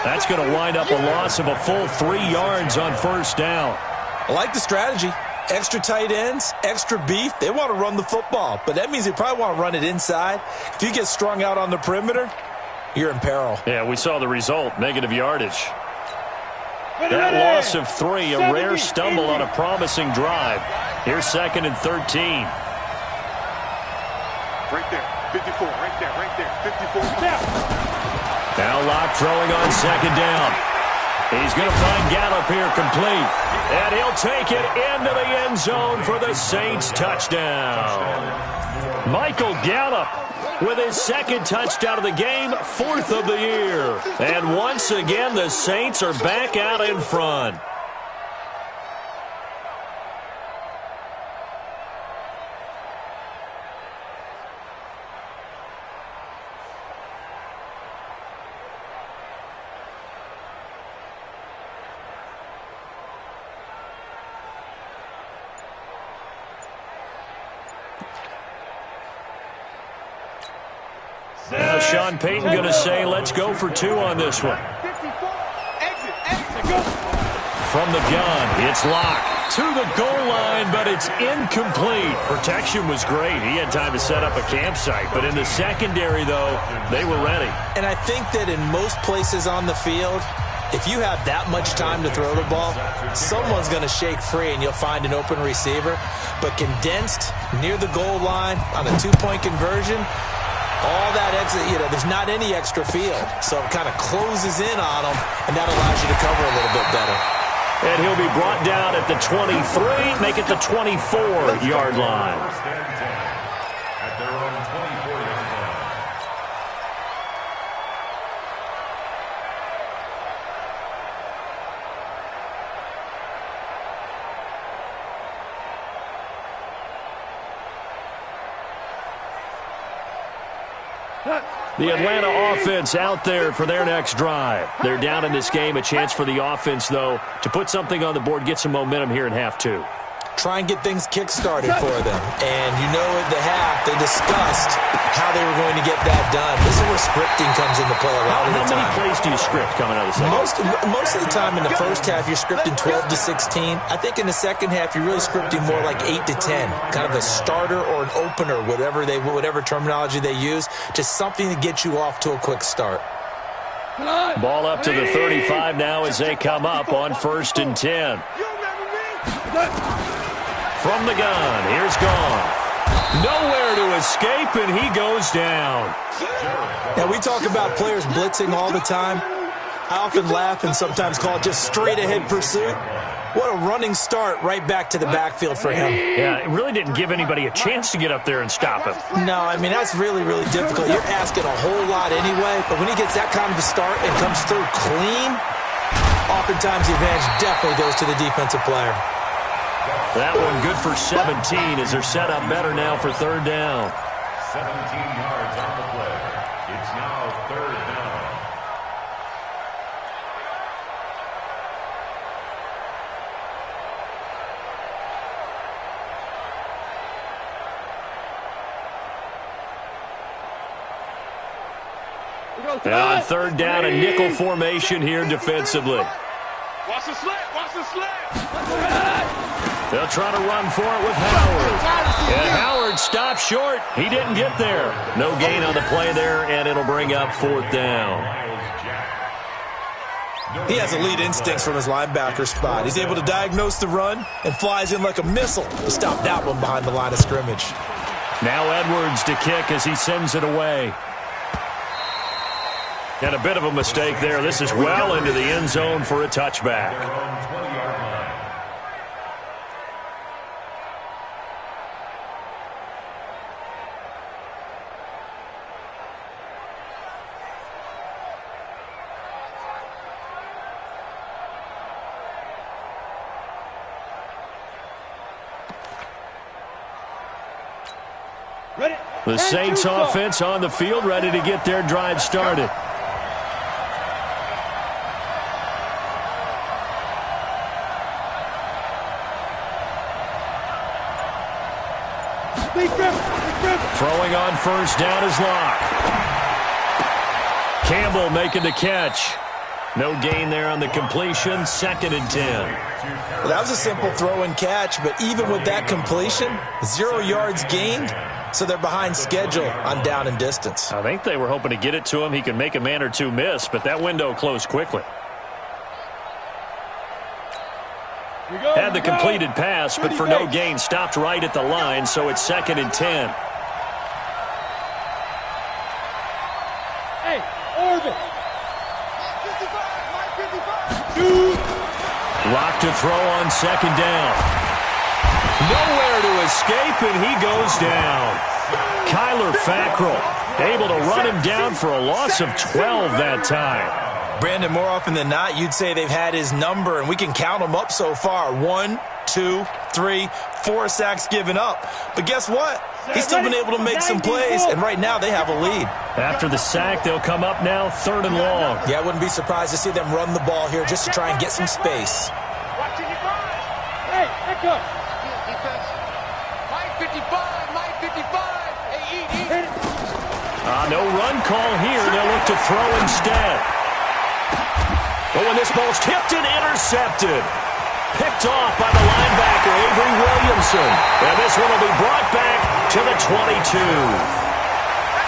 [SPEAKER 1] That's going to wind up a loss of a full 3 yards on first down.
[SPEAKER 4] I like the strategy. Extra tight ends, extra beef. They want to run the football, but that means they probably want to run it inside. If you get strung out on the perimeter, you're in peril.
[SPEAKER 1] Yeah, we saw the result, negative yardage. That loss of 3, a rare stumble on a promising drive. Here's 2nd and 13.
[SPEAKER 5] Right there, 54, right there, 54.
[SPEAKER 1] Now Locke throwing on 2nd down. He's going to find Gallup here complete. And he'll take it into the end zone for the Saints touchdown. Michael Gallup with his 2nd touchdown of the game, 4th of the year. And once again, the Saints are back out in front. Now Sean Payton going to say, let's go for 2 on this one. From the gun, it's Locke to the goal line, but it's incomplete. Protection was great. He had time to set up a campsite, but in the secondary, though, they were ready.
[SPEAKER 4] And I think that in most places on the field, if you have that much time to throw the ball, someone's going to shake free and you'll find an open receiver. But condensed near the goal line on a 2-point conversion, all that exit, there's not any extra field. So it kind of closes in on them, and that allows you to cover a little bit better.
[SPEAKER 1] And he'll be brought down at the 23, make it the 24-yard line.
[SPEAKER 2] At their own 24-yard line.
[SPEAKER 1] The Atlanta offense out there for their next drive. They're down in this game. A chance for the offense, though, to put something on the board, get some momentum here in half 2.
[SPEAKER 4] Try and get things kick-started for them. And at the half, they discussed how they were going to get that done. This is where scripting comes into play a lot of the time.
[SPEAKER 1] How many plays do you script coming out of the second?
[SPEAKER 4] Most of the time in the first half, you're scripting 12 to 16. I think in the second half, you're really scripting more like 8 to 10. Kind of a starter or an opener, whatever terminology they use. Just something to get you off to a quick start.
[SPEAKER 1] Ball up to the 35 now as they come up on 1st and 10. From the gun, here's Goff. Nowhere to escape, and he goes down.
[SPEAKER 4] Now, we talk about players blitzing all the time. I often laugh and sometimes call it just straight-ahead pursuit. What a running start right back to the backfield for him.
[SPEAKER 1] Yeah, it really didn't give anybody a chance to get up there and stop him.
[SPEAKER 4] No, I mean, that's really, really difficult. You're asking a whole lot anyway, but when he gets that kind of a start and comes through clean, oftentimes the advantage definitely goes to the defensive player.
[SPEAKER 1] That one good for 17 as they're set up better now for 3rd down.
[SPEAKER 2] 17 yards on the play. It's now 3rd down.
[SPEAKER 1] And on 3rd down, a nickel formation here defensively.
[SPEAKER 5] Watch the slant, watch the slant.
[SPEAKER 1] They'll try to run for it with Howard. And Howard stopped short. He didn't get there. No gain on the play there, and it'll bring up 4th down.
[SPEAKER 4] He has elite instincts from his linebacker spot. He's able to diagnose the run and flies in like a missile to stop that one behind the line of scrimmage.
[SPEAKER 1] Now Edwards to kick as he sends it away. And a bit of a mistake there. This is well into the end zone for a touchback. The Saints offense on the field, ready to get their drive started. Throwing on first down is Locke. Campbell making the catch. No gain there on the completion. 2nd and 10.
[SPEAKER 4] Well, that was a simple throw and catch, but even with that completion, 0 yards gained, so they're behind schedule on down and distance.
[SPEAKER 1] I think they were hoping to get it to him. He can make a man or two miss, but that window closed quickly. Had the completed pass, but for no gain, stopped right at the line, so it's 2nd and 10.
[SPEAKER 3] Hey, Orbit.
[SPEAKER 1] Lock to throw on 2nd down. Nowhere to escape, and he goes down. Kyler Fackrell able to run him down for a loss of 12 that time.
[SPEAKER 4] Brandon, more often than not, you'd say they've had his number, and we can count them up so far. 1, 2, 3, 4 sacks given up. But guess what? He's still been able to make some plays, and right now they have a lead.
[SPEAKER 1] After the sack, they'll come up now 3rd and long.
[SPEAKER 4] Yeah, I wouldn't be surprised to see them run the ball here just to try and get some space.
[SPEAKER 3] Hey, echo.
[SPEAKER 5] Defense. Mike 55, Mike 55. Hey, eat.
[SPEAKER 1] No run call here. They'll look to throw instead. Oh, and this ball's tipped and intercepted. Picked off by the linebacker, Avery Williamson. And this one will be brought back to the 22.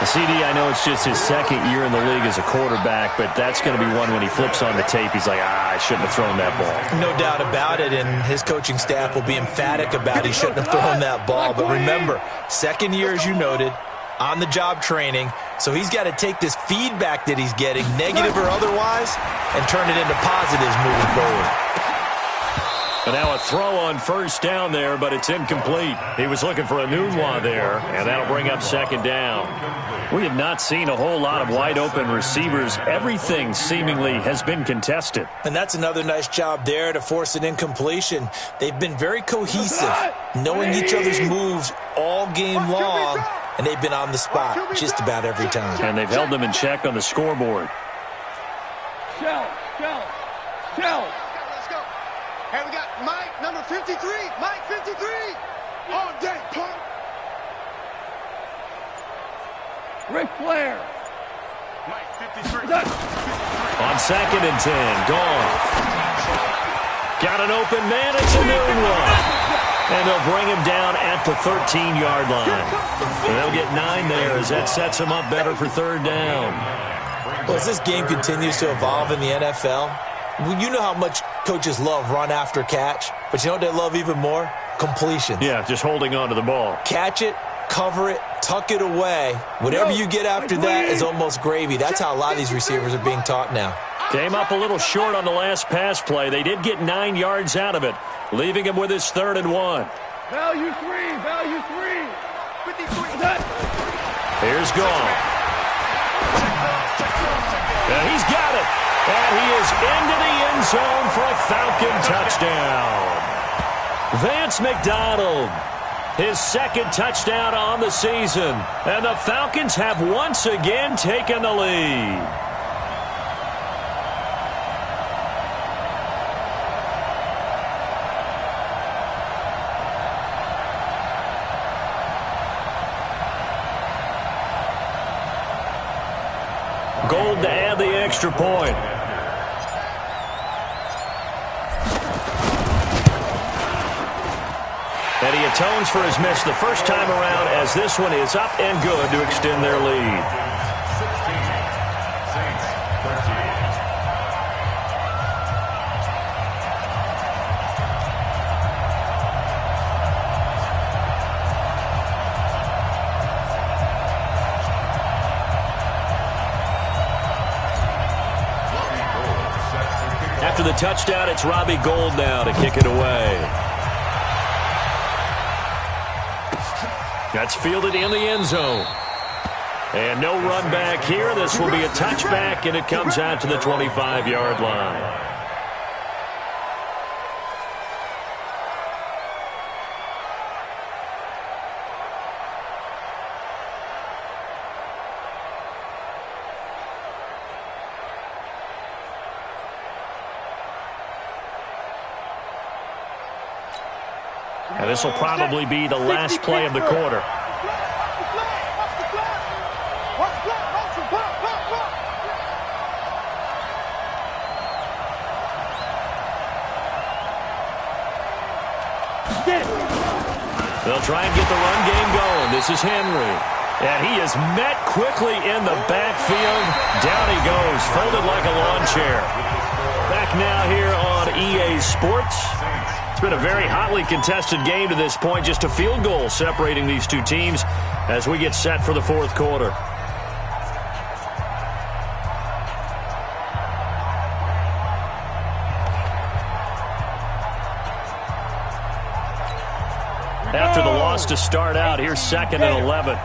[SPEAKER 1] CD, I know it's just his 2nd year in the league as a quarterback, but that's going to be one when he flips on the tape. He's like, I shouldn't have thrown that ball.
[SPEAKER 4] No doubt about it, and his coaching staff will be emphatic about he shouldn't have thrown that ball. But remember, 2nd year, as you noted, on-the-job training, so he's got to take this feedback that he's getting, negative or otherwise, and turn it into positives moving forward.
[SPEAKER 1] And now a throw on first down there, but it's incomplete. He was looking for a Nunwa there, and that'll bring up 2nd down. We have not seen a whole lot of wide-open receivers. Everything seemingly has been contested.
[SPEAKER 4] And that's another nice job there to force an incompletion. They've been very cohesive, knowing each other's moves all game long, and they've been on the spot just about every time.
[SPEAKER 1] And they've held them in check on the scoreboard.
[SPEAKER 3] Shell.
[SPEAKER 5] Let's go. Hey, we got Mike, number 53. Mike 53. All day, punk.
[SPEAKER 3] Ric Flair.
[SPEAKER 5] Mike 53.
[SPEAKER 1] On 2nd and 10, Goff. Got an open man, it's a Nunwa. And they'll bring him down at the 13-yard line. And they'll get 9 there as that sets him up better for 3rd down.
[SPEAKER 4] Well, as this game continues to evolve in the NFL, you know how much coaches love run after catch, but you know what they love even more? Completions.
[SPEAKER 1] Yeah, just holding on to the ball.
[SPEAKER 4] Catch it, cover it, tuck it away. Whatever you get after that is almost gravy. That's how a lot of these receivers are being taught now.
[SPEAKER 1] Came up a little short on the last pass play. They did get 9 yards out of it, leaving him with his 3rd and 1.
[SPEAKER 3] Value 3. 53.
[SPEAKER 1] Here's Goff. And he's got it. And he is into the end zone for a Falcon touchdown. Vance McDonald, his 2nd touchdown on the season. And the Falcons have once again taken the lead. Gold to add the extra point. And he atones for his miss the first time around as this one is up and good to extend their lead.
[SPEAKER 2] 16, Saints 13.
[SPEAKER 1] After the touchdown, it's Robbie Gould now to kick it away. That's fielded in the end zone. And no run back here. This will be a touchback, and it comes out to the 25-yard line. And this will probably be the last play of the quarter. They'll try and get the run game going. This is Henry. And he is met quickly in the backfield. Down he goes, folded like a lawn chair. Back now here on EA Sports. It's been a very hotly contested game to this point. Just a field goal separating these two teams as we get set for the fourth quarter. After the loss to start out, here's 2nd and 11.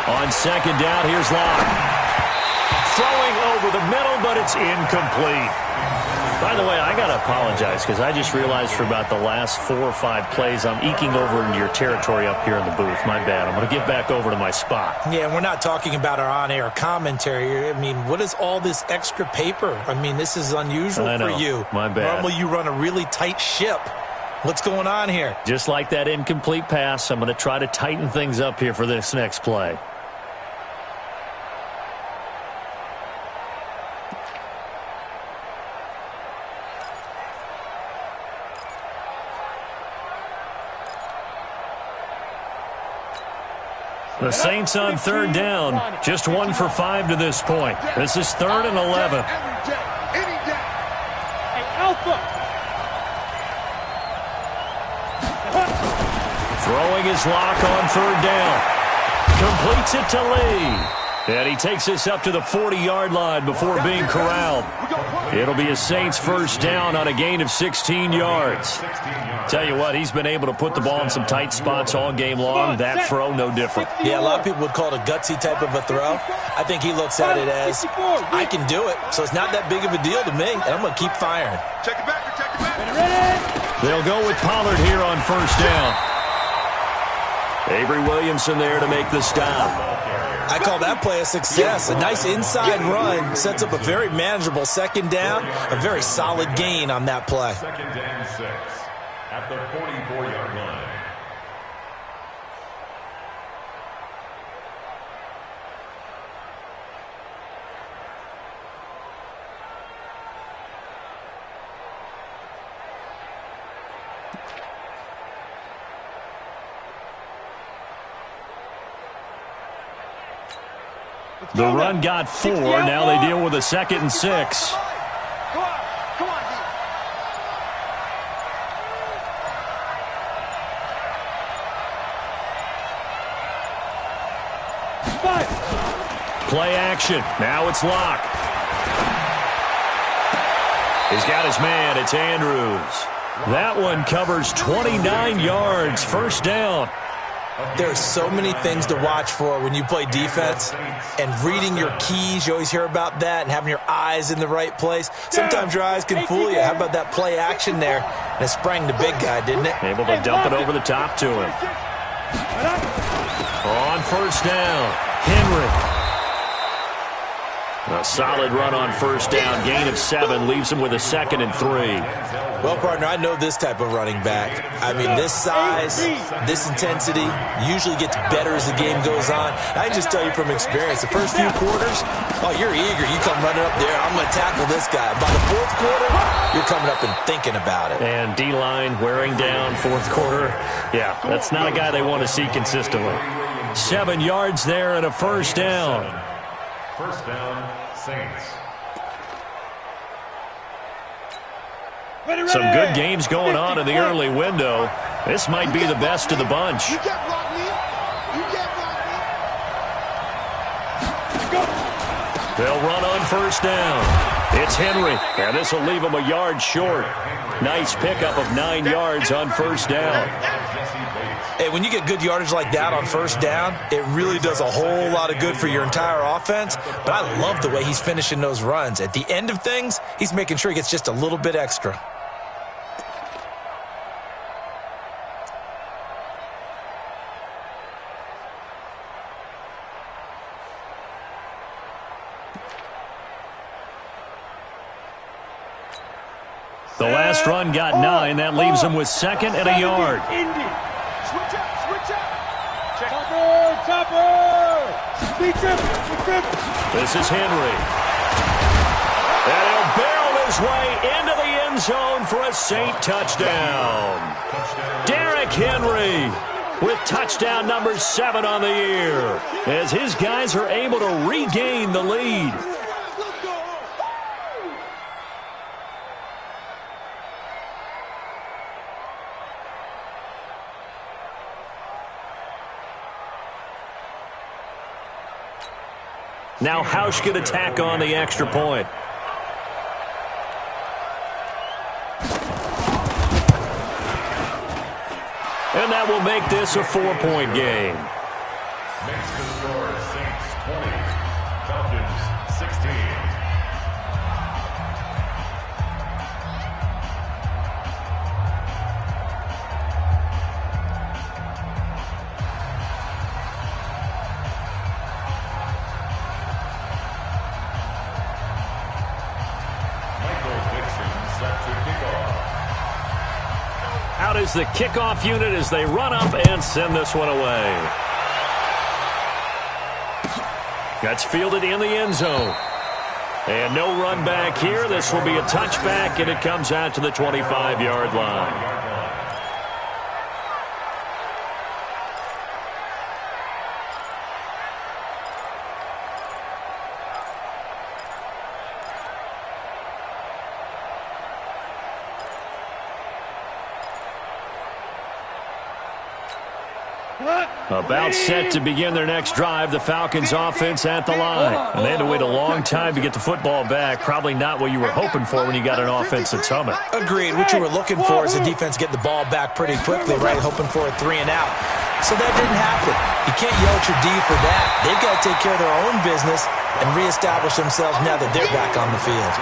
[SPEAKER 1] On 2nd down, here's Locke. Throwing over the middle, but it's incomplete. By the way, I got to apologize because I just realized for about the last 4 or 5 plays, I'm eking over into your territory up here in the booth. My bad. I'm going to get back over to my spot.
[SPEAKER 4] Yeah, and we're not talking about our on-air commentary. I mean, what is all this extra paper? I mean, this is unusual for you.
[SPEAKER 1] My bad.
[SPEAKER 4] Normally you run a really tight ship. What's going on here?
[SPEAKER 1] Just like that incomplete pass, I'm going to try to tighten things up here for this next play. The Saints on 3rd down, just 1 for 5 to this point. This is 3rd and 11.
[SPEAKER 3] Hey, Alpha.
[SPEAKER 1] Throwing his lock on 3rd down. Completes it to Lee. And he takes this up to the 40-yard line before being corralled. It'll be a Saints first down on a gain of 16 yards. Tell you what, he's been able to put the ball in some tight spots all game long. That throw, no different.
[SPEAKER 4] Yeah, a lot of people would call it a gutsy type of a throw. I think he looks at it as, I can do it, so it's not that big of a deal to me, and I'm going to keep firing.
[SPEAKER 5] Check it back, check it back.
[SPEAKER 1] They'll go with Pollard here on first down. Avery Williamson there to make the stop.
[SPEAKER 4] I call that play a success. A nice inside run sets up a very manageable 2nd down. A very solid gain on that play.
[SPEAKER 2] 2nd and 6 at the 44-yard line.
[SPEAKER 1] The run got 4. Now they deal with a 2nd and 6.
[SPEAKER 5] Come on, D.
[SPEAKER 1] Play action. Now it's Locke. He's got his man. It's Andrews. That one covers 29 yards. First down.
[SPEAKER 4] There's so many things to watch for when you play defense, and reading your keys, you always hear about that, and having your eyes in the right place. Sometimes your eyes can fool you. How about that play action there? And it sprang the big guy, didn't it?
[SPEAKER 1] Able to dump it over the top to him. On first down, Henry. A solid run on first down. Gain of 7 leaves him with a 2nd and 3.
[SPEAKER 4] Well, partner, I know this type of running back. I mean, this size, this intensity usually gets better as the game goes on. I can just tell you from experience, the first few quarters, oh, you're eager. You come running up there, I'm going to tackle this guy. By the 4th quarter, you're coming up and thinking about it.
[SPEAKER 1] And D-line wearing down 4th quarter. Yeah, that's not a guy they want to see consistently. 7 yards there and a first down.
[SPEAKER 2] First down, Saints.
[SPEAKER 1] Some good games going on in the early window. This might be the best of the bunch.
[SPEAKER 5] You can't block me. You can't block me.
[SPEAKER 1] They'll run on first down. It's Henry. And this will leave him a yard short. Nice pickup of 9 yards on first down.
[SPEAKER 4] Hey, when you get good yardage like that on first down, it really does a whole lot of good for your entire offense. But I love the way he's finishing those runs. At the end of things, he's making sure he gets just a little bit extra.
[SPEAKER 1] First run got 9. That leaves them with 2nd and a yard.
[SPEAKER 3] Switch up, switch up. Topper.
[SPEAKER 1] This is Henry. And he'll barrel his way into the end zone for a Saint touchdown. Derrick Henry with touchdown number 7 on the year, as his guys are able to regain the lead. Now Hausch can attack on the extra point. And that will make this a 4-point game.
[SPEAKER 2] Makes the score Saints 20, Falcons 16.
[SPEAKER 1] Out is the kickoff unit as they run up and send this one away. That's fielded in the end zone. And no run back here. This will be a touchback, and it comes out to the 25-yard line. About set to begin their next drive, the Falcons offense at the line. And they had to wait a long time to get the football back. Probably not what you were hoping for when you got an offense that's humming.
[SPEAKER 4] Agreed. What you were looking for is the defense get the ball back pretty quickly, right? Hoping for a 3 and out. So that didn't happen. You can't yell at your D for that. They've got to take care of their own business and reestablish themselves now that they're back on the field.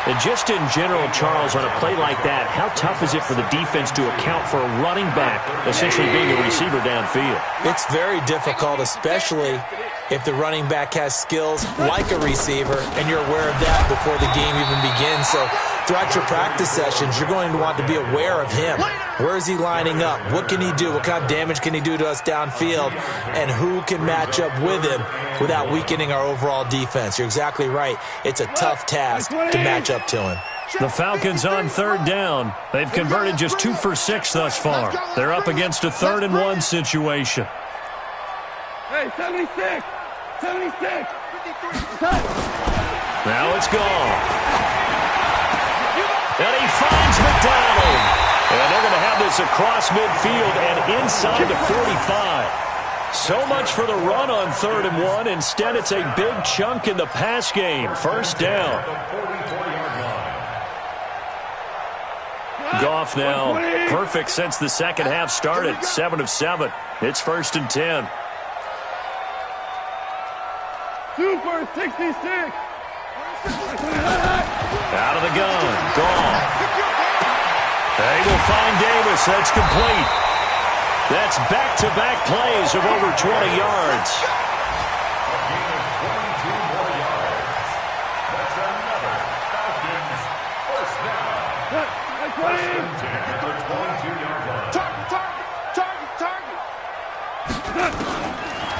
[SPEAKER 1] And just in general, Charles, on a play like that, how tough is it for the defense to account for a running back essentially being a receiver downfield?
[SPEAKER 4] It's very difficult, especially if the running back has skills like a receiver, and you're aware of that before the game even begins. So throughout your practice sessions, you're going to want to be aware of him. Where is he lining up? What can he do? What kind of damage can he do to us downfield? And who can match up with him without weakening our overall defense? You're exactly right. It's a tough task to match up to him.
[SPEAKER 1] The Falcons on 3rd down. They've converted just 2 for 6 thus far. They're up against a 3rd and 1 situation.
[SPEAKER 3] Hey, 76! 76!
[SPEAKER 1] Now it's gone. And he finds McDonald. And they're going to have this across midfield and inside the 45. So much for the run on 3rd and 1. Instead, it's a big chunk in the pass game. 1st down. Goff now perfect since the second half started. 7 of 7. It's 1st and 10.
[SPEAKER 3] Super 66!
[SPEAKER 1] Out of the gun. Goff. They will find Davis. That's complete. That's back-to-back plays of over 20 yards.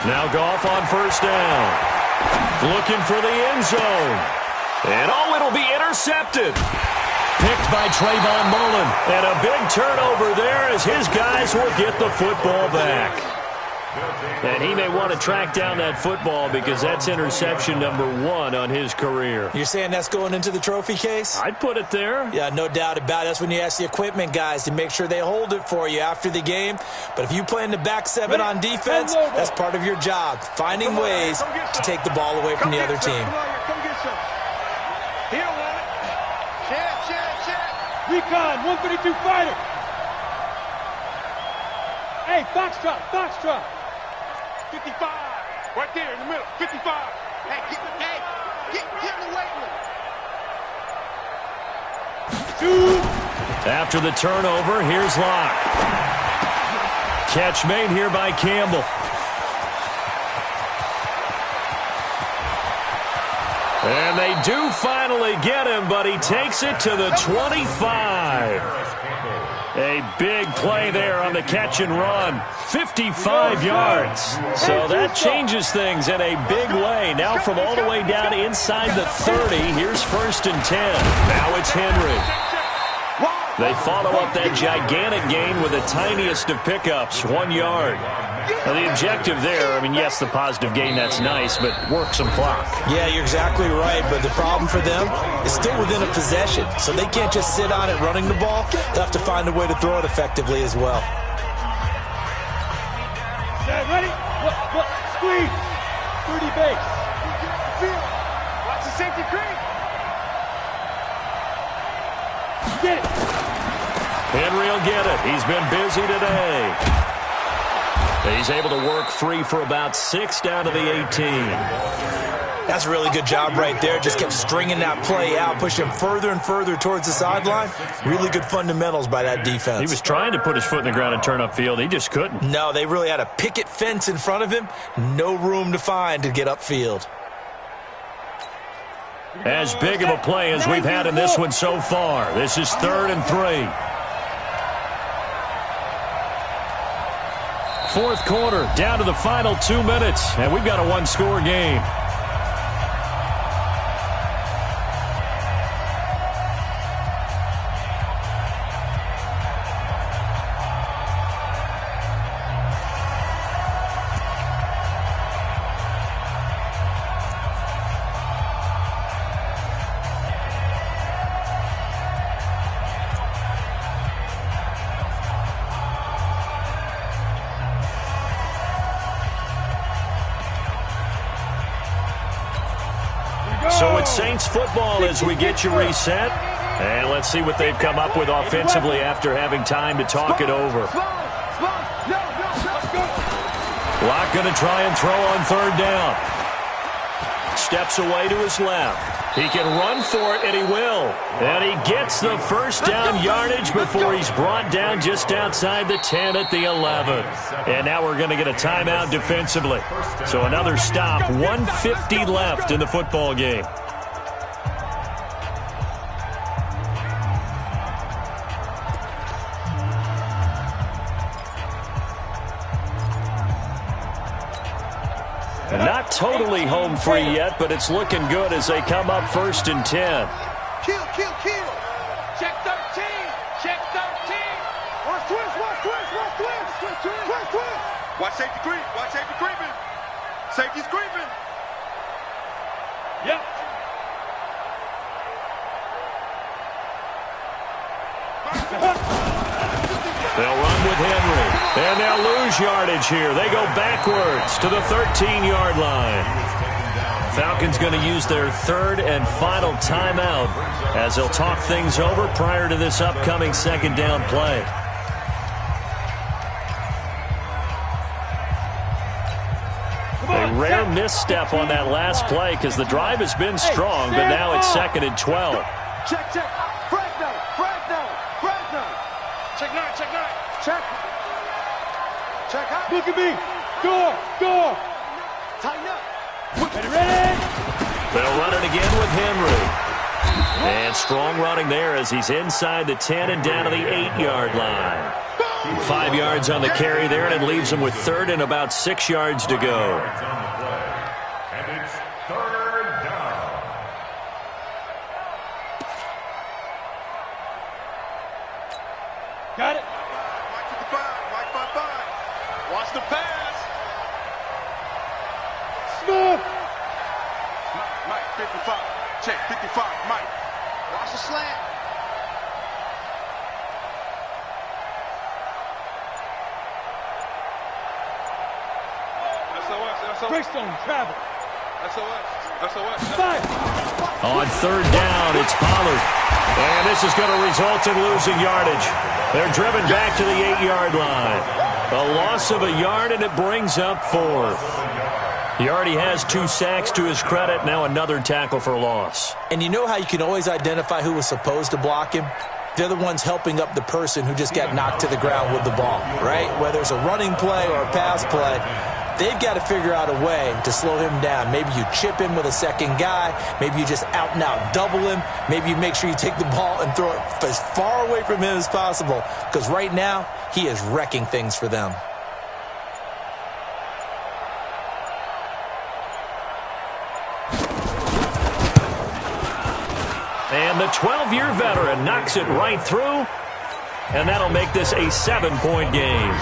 [SPEAKER 1] Now Goff on 1st down. Looking for the end zone. And it'll be intercepted. Picked by Trayvon Mullen. And a big turnover there as his guys will get the football back. And he may want to track down that football because that's interception number 1 on his career.
[SPEAKER 4] You're saying that's going into the trophy case?
[SPEAKER 1] I'd put it there.
[SPEAKER 4] Yeah, no doubt about it. That's when you ask the equipment guys to make sure they hold it for you after the game. But if you play in the back 7 on defense, that's part of your job. Finding ways to take the ball away from the other team.
[SPEAKER 3] Recon, 132 fighter. Hey, foxtrot, foxtrot. 55, right there in the middle, 55. Hey, get in the weight room. Shoot.
[SPEAKER 1] After the turnover, here's Locke. Catch made here by Campbell. And they do finally get him, but he takes it to the 25. A big play there on the catch and run. 55 yards. So that changes things in a big way. Now from all the way down inside the 30, here's 1st and 10. Now it's Henry. They follow up that gigantic gain with the tiniest of pickups, 1 yard. Now, the objective there, I mean, yes, the positive gain, that's nice, but work some clock.
[SPEAKER 4] Yeah, you're exactly right, but the problem for them is still within a possession, so they can't just sit on it running the ball. They'll have to find a way to throw it effectively as well.
[SPEAKER 3] Ready? Look, squeeze. 30 base. Watch the safety creep. Get it.
[SPEAKER 1] Henry will get it. He's been busy today. He's able to work free for about 6 down to the 18.
[SPEAKER 4] That's a really good job right there. Just kept stringing that play out, pushing him further and further towards the sideline. Really good fundamentals by that defense.
[SPEAKER 1] He was trying to put his foot in the ground and turn upfield. He just couldn't.
[SPEAKER 4] No, they really had a picket fence in front of him. No room to find to get upfield.
[SPEAKER 1] As big of a play as we've had in this one so far. This is 3rd and 3. 4th quarter, down to the final 2 minutes, and we've got a one-score game. So it's Saints football as we get you reset. And let's see what they've come up with offensively after having time to talk it over. Locke going to try and throw on 3rd down. Steps away to his left. He can run for it, and he will. And he gets the 1st down yardage before he's brought down just outside the 10 at the 11. And now we're going to get a timeout defensively. So another stop, 1:50 left in the football game. And not totally home free yet, but it's looking good as they come up 1st and 10.
[SPEAKER 5] Kill.
[SPEAKER 3] Check 13. Check 13.
[SPEAKER 5] Watch twist. Watch safety creep. Watch safety creeping. Safety's creeping.
[SPEAKER 3] Yep.
[SPEAKER 1] They'll run with Henry, and they'll lose yardage here. They go backwards to the 13-yard line. Falcons going to use their 3rd and final timeout as they'll talk things over prior to this upcoming 2nd down play. A rare misstep on that last play because the drive has been strong, but now it's 2nd and 12.
[SPEAKER 5] Check. Fresno. Check 9. Check out.
[SPEAKER 3] Look at me. Door.
[SPEAKER 5] Tighten up.
[SPEAKER 3] Ready?
[SPEAKER 1] They'll run it again with Henry. And strong running there as he's inside the 10 and down to the 8-yard line. 5 yards on the carry there, and it leaves him with 3rd and about 6 yards to go.
[SPEAKER 2] And it's 3rd down.
[SPEAKER 3] Got it.
[SPEAKER 5] Mike 55. Watch the pass.
[SPEAKER 3] Smooth.
[SPEAKER 5] Mike 55. Check 55. Mike. Watch the slant. SOS.
[SPEAKER 3] Greystone travel.
[SPEAKER 5] SOS.
[SPEAKER 3] Five.
[SPEAKER 1] On 3rd down, it's Pollard. And this is going to result in losing yardage. They're driven back to the 8-yard line. A loss of a yard, and it brings up 4th. He already has 2 sacks to his credit. Now another tackle for loss.
[SPEAKER 4] And you know how you can always identify who was supposed to block him? They're the ones helping up the person who just got knocked to the ground with the ball, right? Whether it's a running play or a pass play, they've got to figure out a way to slow him down. Maybe you chip him with a second guy. Maybe you just out-and-out double him. Maybe you make sure you take the ball and throw it as far away from him as possible, because right now he is wrecking things for them.
[SPEAKER 1] And the 12-year veteran knocks it right through, and that'll make this a 7-point game.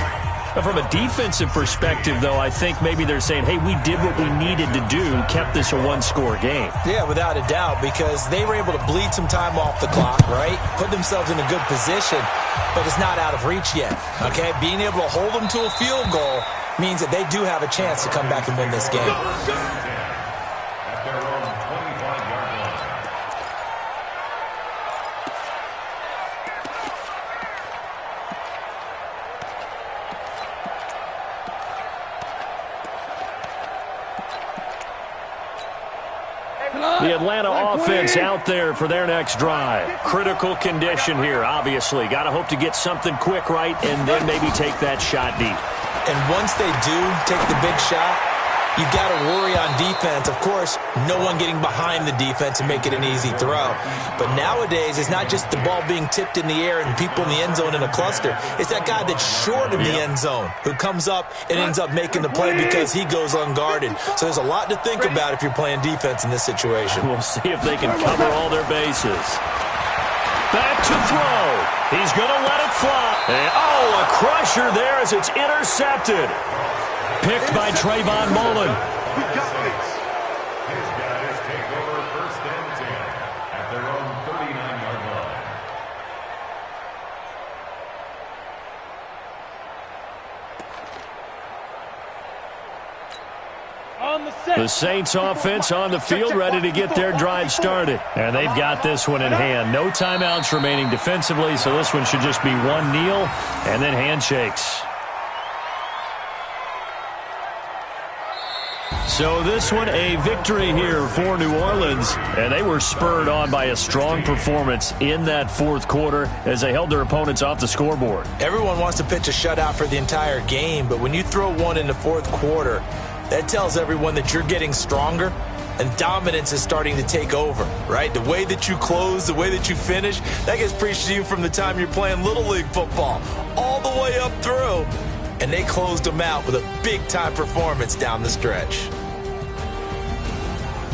[SPEAKER 1] But from a defensive perspective, though, I think maybe they're saying, hey, we did what we needed to do, kept this a one-score game.
[SPEAKER 4] Yeah, without a doubt, because they were able to bleed some time off the clock, right? Put themselves in a good position, but it's not out of reach yet, okay? Being able to hold them to a field goal means that they do have a chance to come back and win this game.
[SPEAKER 2] At their own 25-yard line.
[SPEAKER 1] The Atlanta offense out there for their next drive. Critical condition here, obviously. Got to hope to get something quick right and then maybe take that shot deep.
[SPEAKER 4] And once they do take the big shot, you've got to worry on defense. Of course, no one getting behind the defense and make it an easy throw. But nowadays, it's not just the ball being tipped in the air and people in the end zone in a cluster. It's that guy that's short of the end zone who comes up and ends up making the play because he goes unguarded. So there's a lot to think about if you're playing defense in this situation.
[SPEAKER 1] We'll see if they can cover all their bases. Back to throw. He's going to let it fly. And, a crusher there as it's intercepted. Picked by Trayvon Mullen.
[SPEAKER 5] We got this.
[SPEAKER 2] His guys take over first and 10 at their own 39-yard line.
[SPEAKER 3] On the set.
[SPEAKER 1] The Saints offense on the field, ready to get their drive started. And they've got this one in hand. No timeouts remaining defensively, so this one should just be one kneel and then handshakes. So this one, a victory here for New Orleans, and they were spurred on by a strong performance in that fourth quarter as they held their opponents off the scoreboard.
[SPEAKER 4] Everyone wants to pitch a shutout for the entire game, but when you throw one in the fourth quarter, that tells everyone that you're getting stronger and dominance is starting to take over, right? The way that you close, the way that you finish, that gets preached to you from the time you're playing Little League football all the way up through. And they closed them out with a big-time performance down the stretch.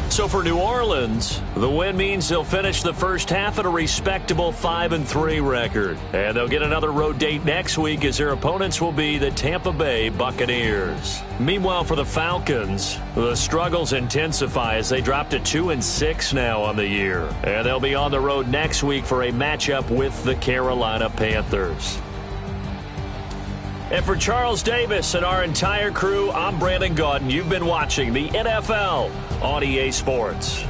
[SPEAKER 1] So for New Orleans, the win means they'll finish the first half at a respectable 5-3 record. And they'll get another road date next week as their opponents will be the Tampa Bay Buccaneers. Meanwhile, for the Falcons, the struggles intensify as they drop to 2-6 now on the year. And they'll be on the road next week for a matchup with the Carolina Panthers. And for Charles Davis and our entire crew, I'm Brandon Gaudin. You've been watching the NFL on EA Sports.